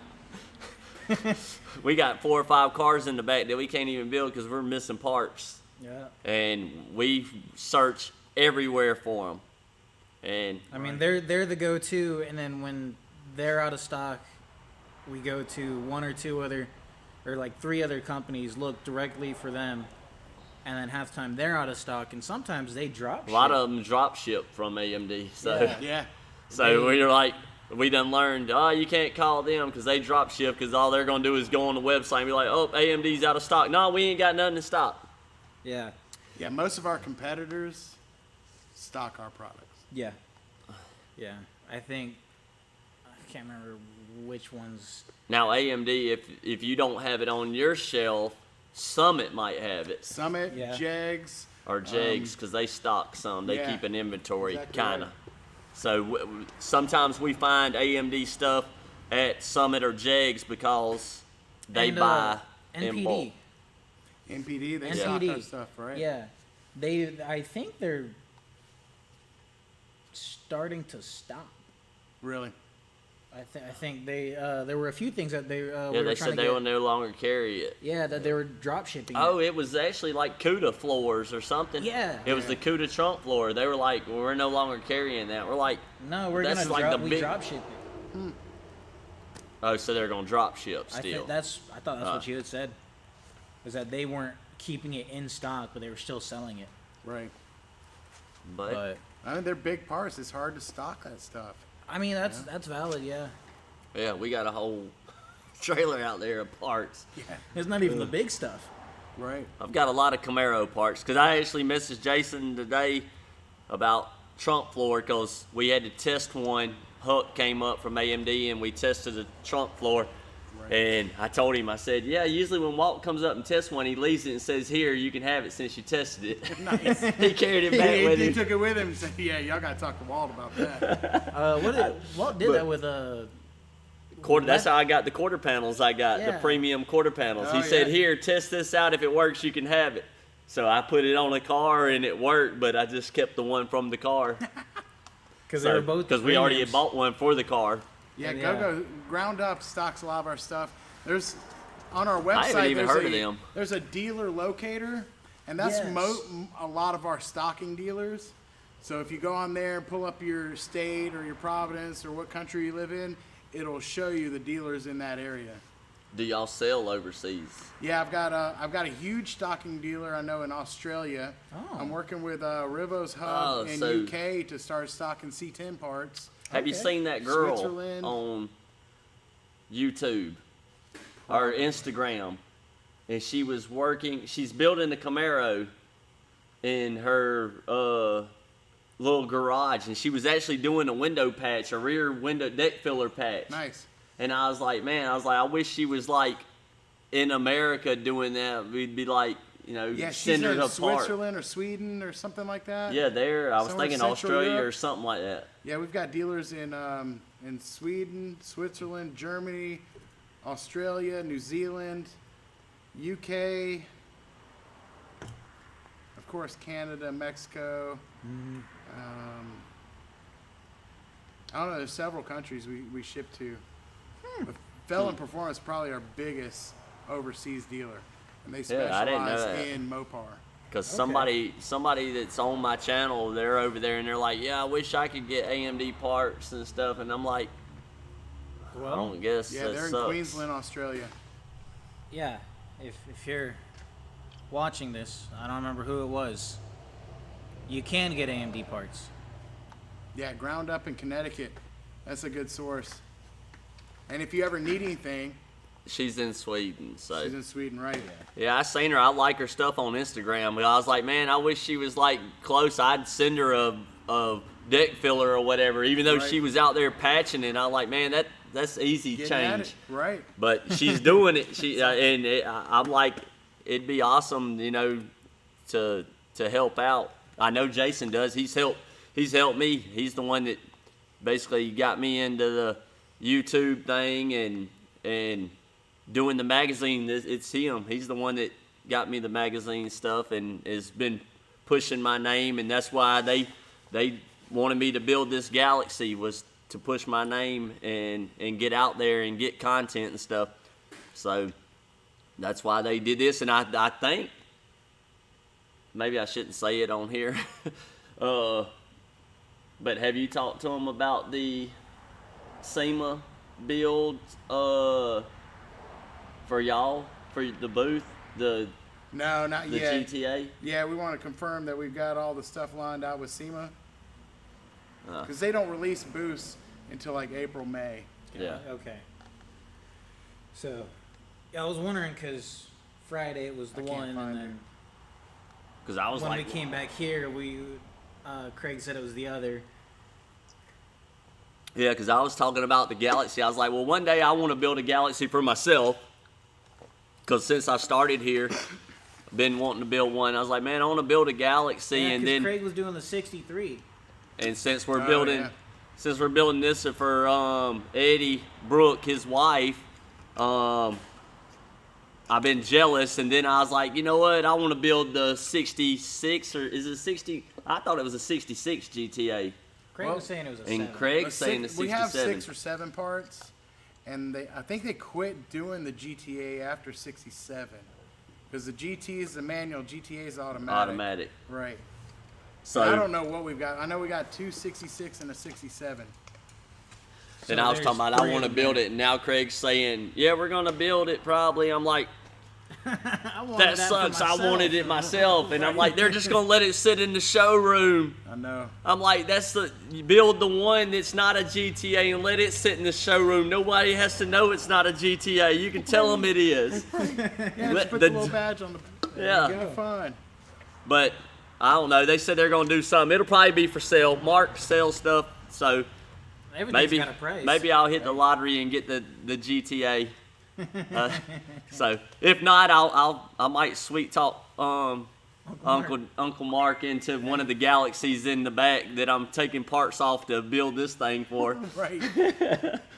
S2: We got 4 or 5 cars in the back that we can't even build because we're missing parts,
S1: Yeah.
S2: and we search everywhere for them. And
S1: I mean, they're the go-to, and then when they're out of stock, we go to 1 or 2 other, or like 3 other companies, look directly for them, and then half the time they're out of stock, and sometimes they drop.
S2: a lot
S1: shit.
S2: of them drop ship from AMD. So,
S1: Yeah.
S3: Yeah.
S2: so we're like, we done learned, you can't call them because they drop ship because all they're gonna do is go on the website and be like, oh, AMD's out of stock. No, we ain't got nothing in stock.
S1: Yeah,
S3: Yeah, most of our competitors stock our products.
S1: yeah, yeah. I think I can't remember which ones.
S2: Now AMD, if you don't have it on your shelf, Summit might have it,
S3: Summit,
S1: Yeah.
S3: Jegs.
S2: or Jegs, because they stock some. They
S3: yeah,
S2: keep an inventory,
S3: exactly
S2: kind of.
S3: right.
S2: So sometimes we find AMD stuff at Summit or Jegs because they
S1: And,
S2: buy in bulk.
S1: NPD.
S3: NPD, they
S1: NPD.
S3: stock our stuff, right?
S1: Yeah, I think they're starting to stop.
S3: Really.
S1: I think they there were a few things that they we
S2: Yeah,
S1: were
S2: they
S1: trying
S2: said
S1: to
S2: they
S1: get,
S2: will no longer carry it.
S1: yeah, that they were drop shipping.
S2: Oh, it was actually like CUDA floors or something.
S1: Yeah.
S2: It was the CUDA trunk floor. They were like, well, we're no longer carrying that. We're like,
S1: No, we're
S2: that's
S1: gonna
S2: like
S1: drop.
S2: the
S1: We
S2: big-
S1: drop ship it.
S2: oh, so they're gonna drop ship
S1: I
S2: still.
S1: thought that's what you had said. Was that they weren't keeping it in stock, but they were still selling it.
S3: Right.
S2: but
S3: I mean, they're big parts. It's hard to stock that stuff.
S1: I mean, that's valid. Yeah,
S2: yeah, we got a whole trailer out there of parts.
S1: it's not even the big stuff.
S3: Right.
S2: I've got a lot of Camaro parts because I actually messaged Jason today about trunk floor because we had to test one. Huck came up from AMD and we tested the trunk floor.
S3: Right.
S2: And I told him, I said, yeah, usually when Walt comes up and tests one, he leaves it and says, here, you can have it since you tested it.
S3: Nice.
S2: He carried it back with
S3: he
S2: him.
S3: took it with him and said, "Yeah, y'all gotta talk to Walt about that."
S1: Walt did that with
S2: That's how I got the quarter panels. I got the
S1: Yeah.
S2: premium quarter panels.
S3: Oh,
S2: He said,
S3: yeah.
S2: here, test this out. If it works, you can have it. So I put it on a car and it worked, but I just kept the one from the car.
S1: because they were both
S2: Because we already had
S1: premiums.
S2: bought one for the car.
S3: Yeah,
S1: Yeah.
S3: Go Ground Up stocks a lot of our stuff. There's on our website.
S2: I haven't even
S3: there's
S2: heard of them.
S3: There's a dealer locator, and that's
S1: Yes.
S3: a lot of our stocking dealers. So if you go on there and pull up your state or your province or what country you live in, it'll show you the dealers in that area.
S2: Do y'all sell overseas?
S3: Yeah, I've got a huge stocking dealer I know in Australia.
S1: Oh.
S3: I'm working with Rivo's Hub in
S2: so-
S3: UK to start stocking C10 parts.
S2: Have you
S1: Okay.
S2: seen that girl
S3: Switzerland.
S2: on YouTube or Instagram? And she was working, she's building a Camaro in her little garage, and she was actually doing a window patch, a rear window deck filler patch.
S3: Nice.
S2: And I was like, man, I wish she was like in America doing that. We'd be like, you know,
S3: Yeah, she's
S2: send her
S3: in
S2: to park.
S3: Switzerland or Sweden or something like that.
S2: Yeah, there. I was
S3: Somewhere
S2: thinking
S3: Central
S2: Australia
S3: Europe.
S2: or something like that.
S3: Yeah, we've got dealers in Sweden, Switzerland, Germany, Australia, New Zealand, UK, of course Canada, Mexico. I don't know. There's several countries we ship to. But Felon Performance is probably our biggest overseas dealer, and they
S2: Yeah, I didn't know
S3: specialize
S2: that.
S3: in Mopar.
S2: Because
S1: Okay.
S2: somebody that's on my channel, they're over there and they're like, yeah, I wish I could get AMD parts and stuff. And I'm like, I don't guess
S3: Yeah,
S2: that
S3: they're in
S2: sucks.
S3: Queensland, Australia.
S1: Yeah, if you're watching this, I don't remember who it was. You can get AMD parts.
S3: Yeah, Ground Up in Connecticut. That's a good source. And if you ever need anything,
S2: She's in Sweden, so.
S3: she's in Sweden, right?
S2: Yeah, I seen her. I like her stuff on Instagram. But I was like, man, I wish she was like close. I'd send her a deck filler or whatever, even though
S3: Right.
S2: she was out there patching it. I'm like, man, that's easy
S3: Getting at
S2: change.
S3: it, right?
S2: But she's doing it. I'm like, it'd be awesome, you know, to help out. I know Jason does. He's helped me. He's the one that basically got me into the YouTube thing and doing the magazine. It's him. He's the one that got me the magazine stuff and has been pushing my name. And that's why they wanted me to build this Galaxie, was to push my name and get out there and get content and stuff. So that's why they did this. And I think, maybe I shouldn't say it on here, but have you talked to them about the SEMA build for y'all, for the booth, the
S3: No, not
S2: the
S3: yet.
S2: GTA?
S3: Yeah, we want to confirm that we've got all the stuff lined out with SEMA.
S2: Uh.
S3: Because they don't release booths until like April, May.
S2: Yeah.
S1: Okay. So, yeah, I was wondering because Friday it was the
S3: I can't
S1: one,
S3: find
S1: and
S3: it.
S1: then
S2: Because I was
S1: when
S2: like,
S1: we came back here, Craig said it was the other.
S2: yeah, because I was talking about the Galaxie. I was like, well, one day I want to build a Galaxie for myself. Because since I started here, I've been wanting to build one. I was like, man, I want to build a Galaxie,
S1: Yeah,
S2: and
S1: 'cause
S2: then
S1: Craig was doing the 63.
S2: and since we're
S3: Oh,
S2: building,
S3: yeah.
S2: since we're building this for Eddie Brooke, his wife, I've been jealous, and then I was like, you know what? I want to build the 66, or is it 60? I thought it was a 66 GTA.
S1: Craig
S3: Well,
S1: was saying it was a
S2: And
S1: 7.
S2: Craig's saying the
S3: We have
S2: 67.
S3: 6 or 7 parts, and I think they quit doing the GTA after 67. Because the GT is the manual, GTA is automatic.
S2: Automatic.
S3: Right.
S2: So
S3: I don't know what we've got. I know we got 2 66 and a 67.
S2: and I was talking about I want to build it, and now Craig's saying, yeah, we're gonna build it probably. I'm like,
S1: I wanted
S2: that
S1: for
S2: sucks. I
S1: myself.
S2: wanted it myself, and I'm like, they're just gonna let it sit in the showroom.
S3: I know.
S2: I'm like, you build the one that's not a GTA and let it sit in the showroom. Nobody has to know it's not a GTA. You can tell them it is.
S3: Yeah,
S2: Let
S3: just put
S2: the-
S3: the little badge on the.
S2: Yeah.
S3: You'll be fine.
S2: But I don't know. They said they're gonna do something. It'll probably be for sale. Mark sells stuff, so
S1: Everything's got a price.
S2: maybe I'll hit the lottery and get the GTA. So if not, I might sweet talk Uncle Mark into one of the Galaxies in the back that I'm taking parts off to build this thing for.
S3: Right.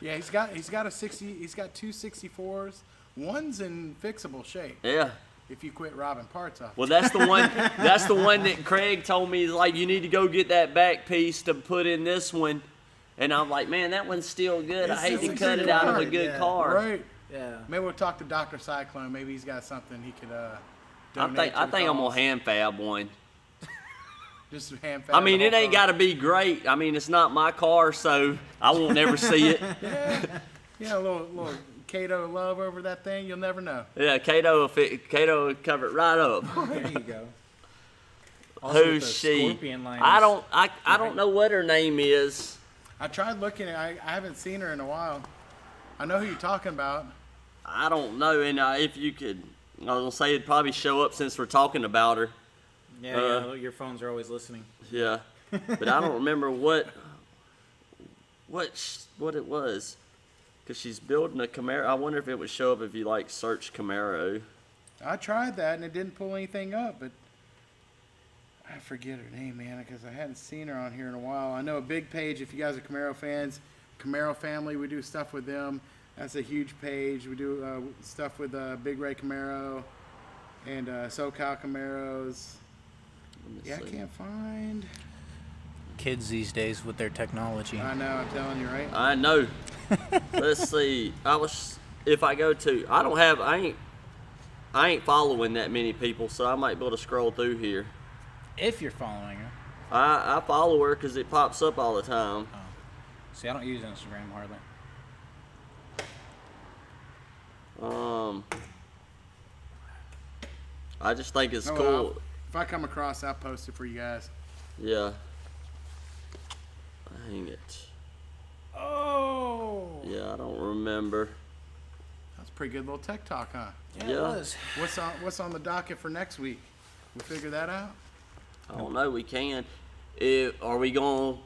S3: Yeah, he's got a 60. He's got 2 64s. One's in fixable shape.
S2: Yeah.
S3: If you quit robbing parts off.
S2: Well, that's the one. That's the one that Craig told me is like, you need to go get that back piece to put in this one. And I'm like, man, that one's still good. I hate to
S3: It's
S2: cut
S3: a
S2: it out of a
S3: good
S2: good
S1: yeah.
S2: car.
S3: Right.
S1: Yeah.
S3: Maybe we'll talk to Dr. Cyclone. Maybe he's got something he could donate
S2: I
S3: to
S2: think
S3: the
S2: I'm gonna
S3: cause.
S2: hand fab one.
S3: Just hand
S2: I mean, it ain't got to be great. I mean, it's not my car, so I won't never see it.
S3: Yeah, a little Kato love over that thing. You'll never know.
S2: Yeah, Kato will cover it right up.
S1: There you go. Also with
S2: Who's
S1: the
S2: she?
S1: scorpion lines.
S2: I don't know what her name is.
S3: I tried looking. I haven't seen her in a while. I know who you're talking about.
S2: I don't know. And if you could, I was gonna say it'd probably show up since we're talking about her.
S1: Yeah, your phones are always listening.
S2: Yeah, but I don't remember what it was. Cause she's building a Camaro. I wonder if it would show up if you like search Camaro.
S3: I tried that and it didn't pull anything up, but I forget her name, man, because I hadn't seen her on here in a while. I know a big page. If you guys are Camaro fans, Camaro Family, we do stuff with them. That's a huge page. We do stuff with Big Ray Camaro and SoCal Camaros. Yeah, I can't find.
S1: Kids these days with their technology.
S3: I know, I'm telling you, right?
S2: I know. Let's see. I ain't following that many people, so I might be able to scroll through here.
S1: If you're following her.
S2: I follow her because it pops up all the time.
S1: Oh. See, I don't use Instagram hardly.
S2: I just think it's
S3: Oh,
S2: cool.
S3: well, if I come across, I'll post it for you guys.
S2: Yeah. Dang it.
S3: Oh!
S2: Yeah, I don't remember.
S3: That's a pretty good little tech talk, huh?
S1: Yeah,
S2: Yeah.
S1: it was.
S3: What's on the docket for next week? We figure that out?
S2: I don't know. We can. Are we gonna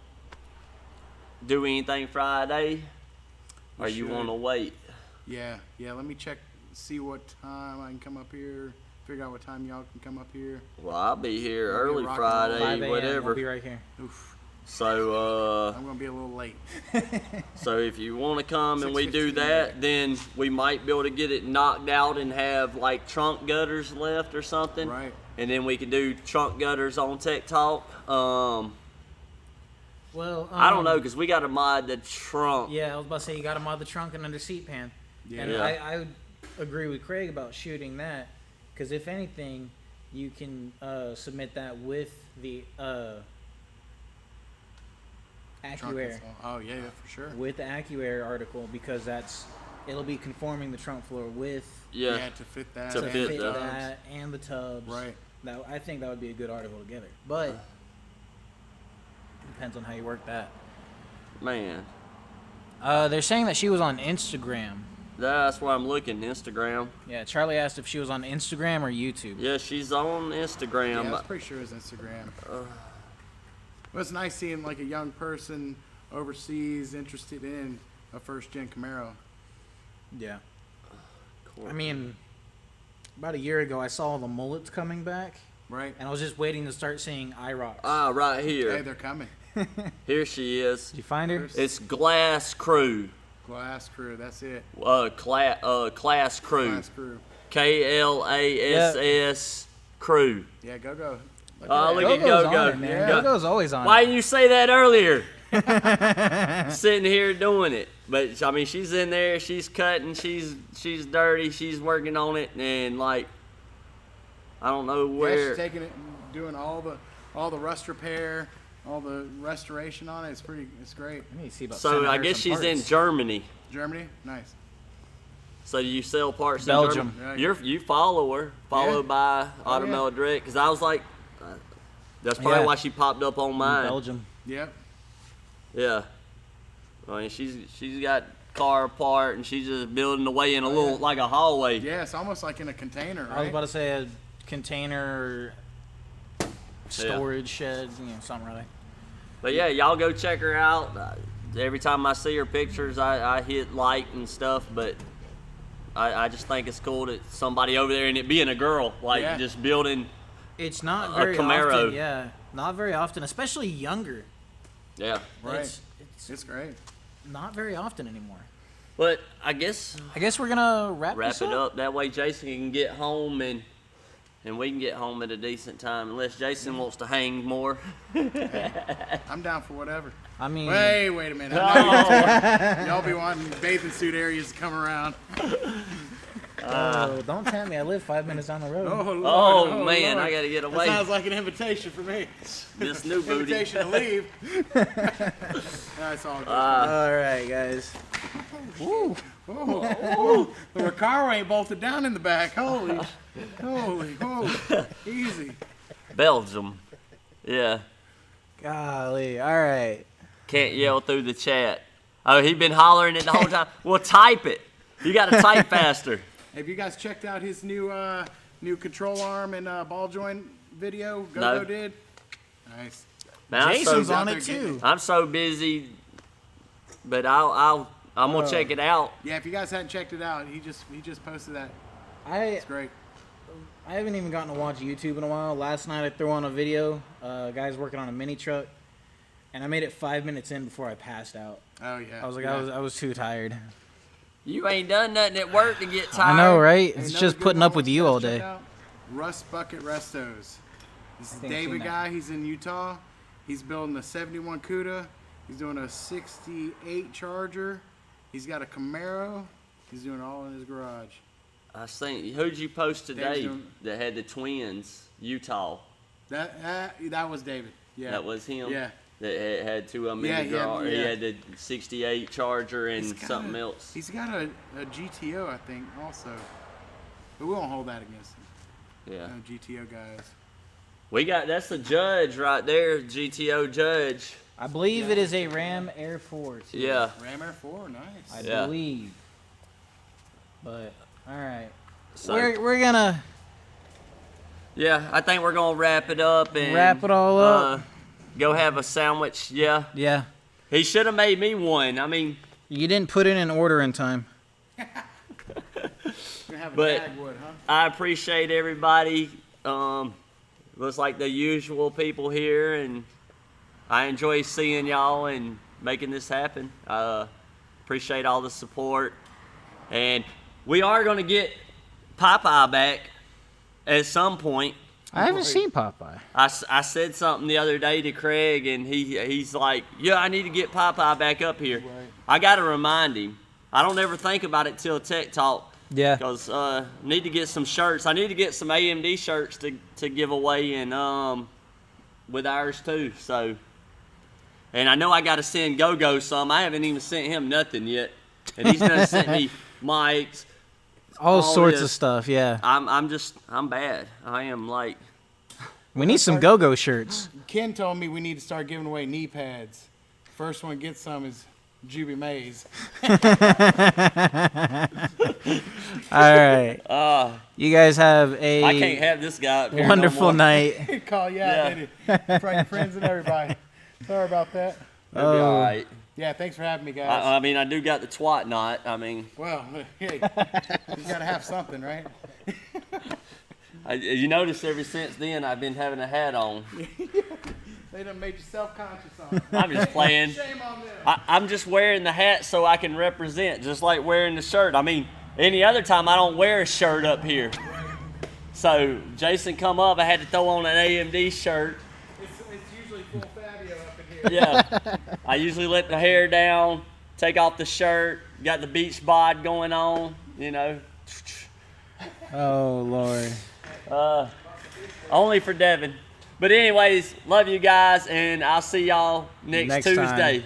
S2: do anything Friday?
S3: We
S2: Or you
S3: should.
S2: want to wait?
S3: Yeah. Let me check, see what time I can come up here. Figure out what time y'all can come up here.
S2: Well, I'll be here
S3: We'll be
S2: early
S3: rocking all
S1: 5
S2: Friday,
S1: a.m.
S2: whatever.
S1: We'll be right here.
S3: Oof.
S2: So,
S3: I'm gonna be a little late.
S2: so if you want to come and we do
S3: 6:15,
S2: that, then we might be able to get it knocked out and have like trunk gutters left or something.
S3: Right.
S2: And then we could do trunk gutters on Tech Talk.
S1: Well,
S2: I don't know, because we got to mod the trunk.
S1: Yeah, I was about to say you got to mod the trunk and under seat pan.
S3: Yeah.
S1: And
S2: Yeah.
S1: I would agree with Craig about shooting that, because if anything, you can submit that with the AccuAir.
S3: Oh yeah, for sure.
S1: With the AccuAir article, because it'll be conforming the trunk floor with
S2: Yeah.
S3: To fit that.
S2: To
S1: to
S2: fit
S1: fit
S2: the-
S1: that and the tubs.
S3: Right.
S1: Now, I think that would be a good article together, but depends on how you work that.
S2: Man,
S1: They're saying that she was on Instagram.
S2: that's why I'm looking. Instagram.
S1: Yeah, Charlie asked if she was on Instagram or YouTube.
S2: Yeah, she's on Instagram.
S3: Yeah, I was pretty sure it was Instagram. But it's nice seeing like a young person overseas interested in a first-gen Camaro.
S1: Yeah. I mean, about a year ago, I saw the mullets coming back,
S3: Right.
S1: and I was just waiting to start seeing IROCs.
S2: Ah, right
S3: Hey,
S2: here.
S3: they're coming.
S2: Here she is.
S1: Did you find her?
S2: It's Glass Crew.
S3: Glass Crew, that's it.
S2: Class Crew.
S3: Glass Crew.
S2: KLASS Crew.
S3: Yeah, go.
S2: Oh, look at
S1: Go-Go's
S2: Go-Go.
S1: on it, man.
S3: Yeah.
S1: Go-Go's always on
S2: Why
S1: it.
S2: didn't you say that earlier? Sitting here doing it. But, I mean, she's in there. She's cutting. She's dirty. She's working on it. And, like, I don't know
S3: Yeah,
S2: where.
S3: she's taking it and doing all the rust repair, all the restoration on it. It's great.
S1: I need to see about
S2: So,
S1: sending
S2: I
S1: her
S2: guess
S1: some
S2: she's in
S1: parts.
S2: Germany.
S3: Germany? Nice.
S2: So, do you sell parts
S1: Belgium.
S2: in Germany? You follow her. Followed by
S3: Oh, yeah.
S2: Automel Direct. Because I was like, that's probably
S1: Yeah.
S2: why she popped up on mine.
S1: Belgium.
S3: Yep.
S2: Yeah. I mean, she's got car part and she's just building away in a little, like a hallway.
S3: Yeah, it's almost like in a container,
S1: I was
S3: right?
S1: about to say a container storage shed, something really.
S2: But yeah, y'all go check her out. Every time I see her pictures, I hit like and stuff, but I just think it's cool that somebody over there, and it being a girl, like
S3: Yeah.
S2: just building.
S1: It's not
S2: A
S1: very
S2: Camaro.
S1: often. Yeah, not very often, especially younger.
S2: Yeah.
S3: Right.
S1: It's
S3: It's great.
S1: not very often anymore.
S2: But I guess
S1: I guess we're gonna wrap
S2: wrap
S1: this
S2: it up. That way Jason can get home and and we can get home at a decent time, unless Jason wants to hang more.
S3: I'm down for whatever.
S1: I mean,
S3: Wait a minute. I know y'all be wanting bathing suit areas to come around.
S1: oh, don't tempt me. I live 5 minutes down the road.
S2: Oh, man,
S3: Lord.
S2: I got to get away.
S3: That sounds like an invitation for me.
S2: This new booty.
S3: Invitation to leave. That's all good.
S1: All right, guys. Woo.
S3: Oh, the Recaro ain't bolted down in the back. Holy, easy.
S2: Belgium. Yeah.
S1: Golly. All right.
S2: Can't yell through the chat. Oh, he been hollering it the whole time. Well, type it. You got to type faster.
S3: Have you guys checked out his new control arm and ball joint video?
S2: No.
S3: Did. Nice.
S2: Man,
S1: Jason's on
S3: there
S1: it too.
S2: I'm so busy, but I'm gonna check it out.
S3: Yeah, if you guys hadn't checked it out, he just posted that. It's great.
S1: I haven't even gotten to watch YouTube in a while. Last night I threw on a video. Guys working on a mini truck, and I made it 5 minutes in before I passed out.
S3: Oh yeah.
S1: I was like,
S3: yeah.
S1: I was too tired.
S2: You ain't done nothing at work to get tired.
S1: I know, right?
S3: Hey,
S1: It's
S3: another
S1: just
S3: good
S1: putting
S3: one
S1: up with
S3: you
S1: you
S3: guys
S1: all
S3: check
S1: day.
S3: out, Rust Bucket Restos. This is
S1: think I've
S3: David
S1: seen that.
S3: guy. He's in Utah. He's building a 71 CUDA. He's doing a 68 Charger. He's got a Camaro. He's doing it all in his garage.
S2: I seen. Who'd you post today
S3: doing-
S2: that had the twins? Utah.
S3: That was David. Yeah.
S2: That was him.
S3: Yeah.
S2: That had two of them
S3: Yeah,
S2: in the garage.
S3: yeah.
S2: He had the 68 Charger and
S3: He's got
S2: something else.
S3: He's got a GTO, I think, also. But we won't hold that against him.
S2: Yeah.
S3: No GTO guys.
S2: That's the Judge right there, GTO Judge.
S1: I believe it is a Ram Air Force.
S2: Yeah.
S3: Ram Air 4, nice.
S1: I
S2: Yeah.
S1: believe. But all right,
S2: So,
S1: we're gonna
S2: yeah, I think we're gonna wrap it up and
S1: wrap it all up.
S2: Go have a sandwich. Yeah.
S1: Yeah,
S2: He should have made me one. I mean,
S1: you didn't put in an order in time.
S3: We're gonna have a
S2: But-
S3: Dagwood, huh?
S2: I appreciate everybody. Looks like the usual people here, and I enjoy seeing y'all and making this happen. Appreciate all the support, and we are gonna get Popeye back at some point.
S1: I haven't seen Popeye.
S2: I said something the other day to Craig, and he's like, "Yeah, I need to get Popeye back up here."
S3: Right.
S2: I got to remind him. I don't ever think about it till Tech Talk.
S1: Yeah.
S2: Because need to get some shirts. I need to get some AMD shirts to give away and with ours too. So, and I know I got to send Go some. I haven't even sent him nothing yet, and he's done sent me mics.
S1: All sorts of
S2: this.
S1: stuff. Yeah.
S2: I'm bad. I am like.
S1: We need some go-go shirts.
S3: Ken told me we need to start giving away knee pads. First one gets some is Juby Mays.
S1: All right. You guys have a
S2: I can't have this guy up here no
S1: wonderful
S2: more.
S3: He
S1: night.
S3: call you
S2: Yeah.
S3: out, didn't he? In front of your friends and everybody. Sorry about that.
S2: That'll be all right.
S3: Yeah, thanks for having me, guys.
S2: I mean, I do got the twat knot. I mean,
S3: Well, hey, you gotta have something, right?
S2: you notice ever since then I've been having a hat on.
S3: They done made you self-conscious on it.
S2: I'm just playing.
S3: Shame on them.
S2: I'm just wearing the hat so I can represent, just like wearing the shirt. I mean, any other time I don't wear a shirt up here. So Jason come up, I had to throw on an AMD shirt.
S3: It's usually full Fabio up in here.
S2: Yeah, I usually let the hair down, take off the shirt, got the beach bod going on, you know.
S1: Oh Lord.
S2: Only for Devin. But anyways, love you guys, and I'll see y'all next
S1: Next time.
S2: Tuesday.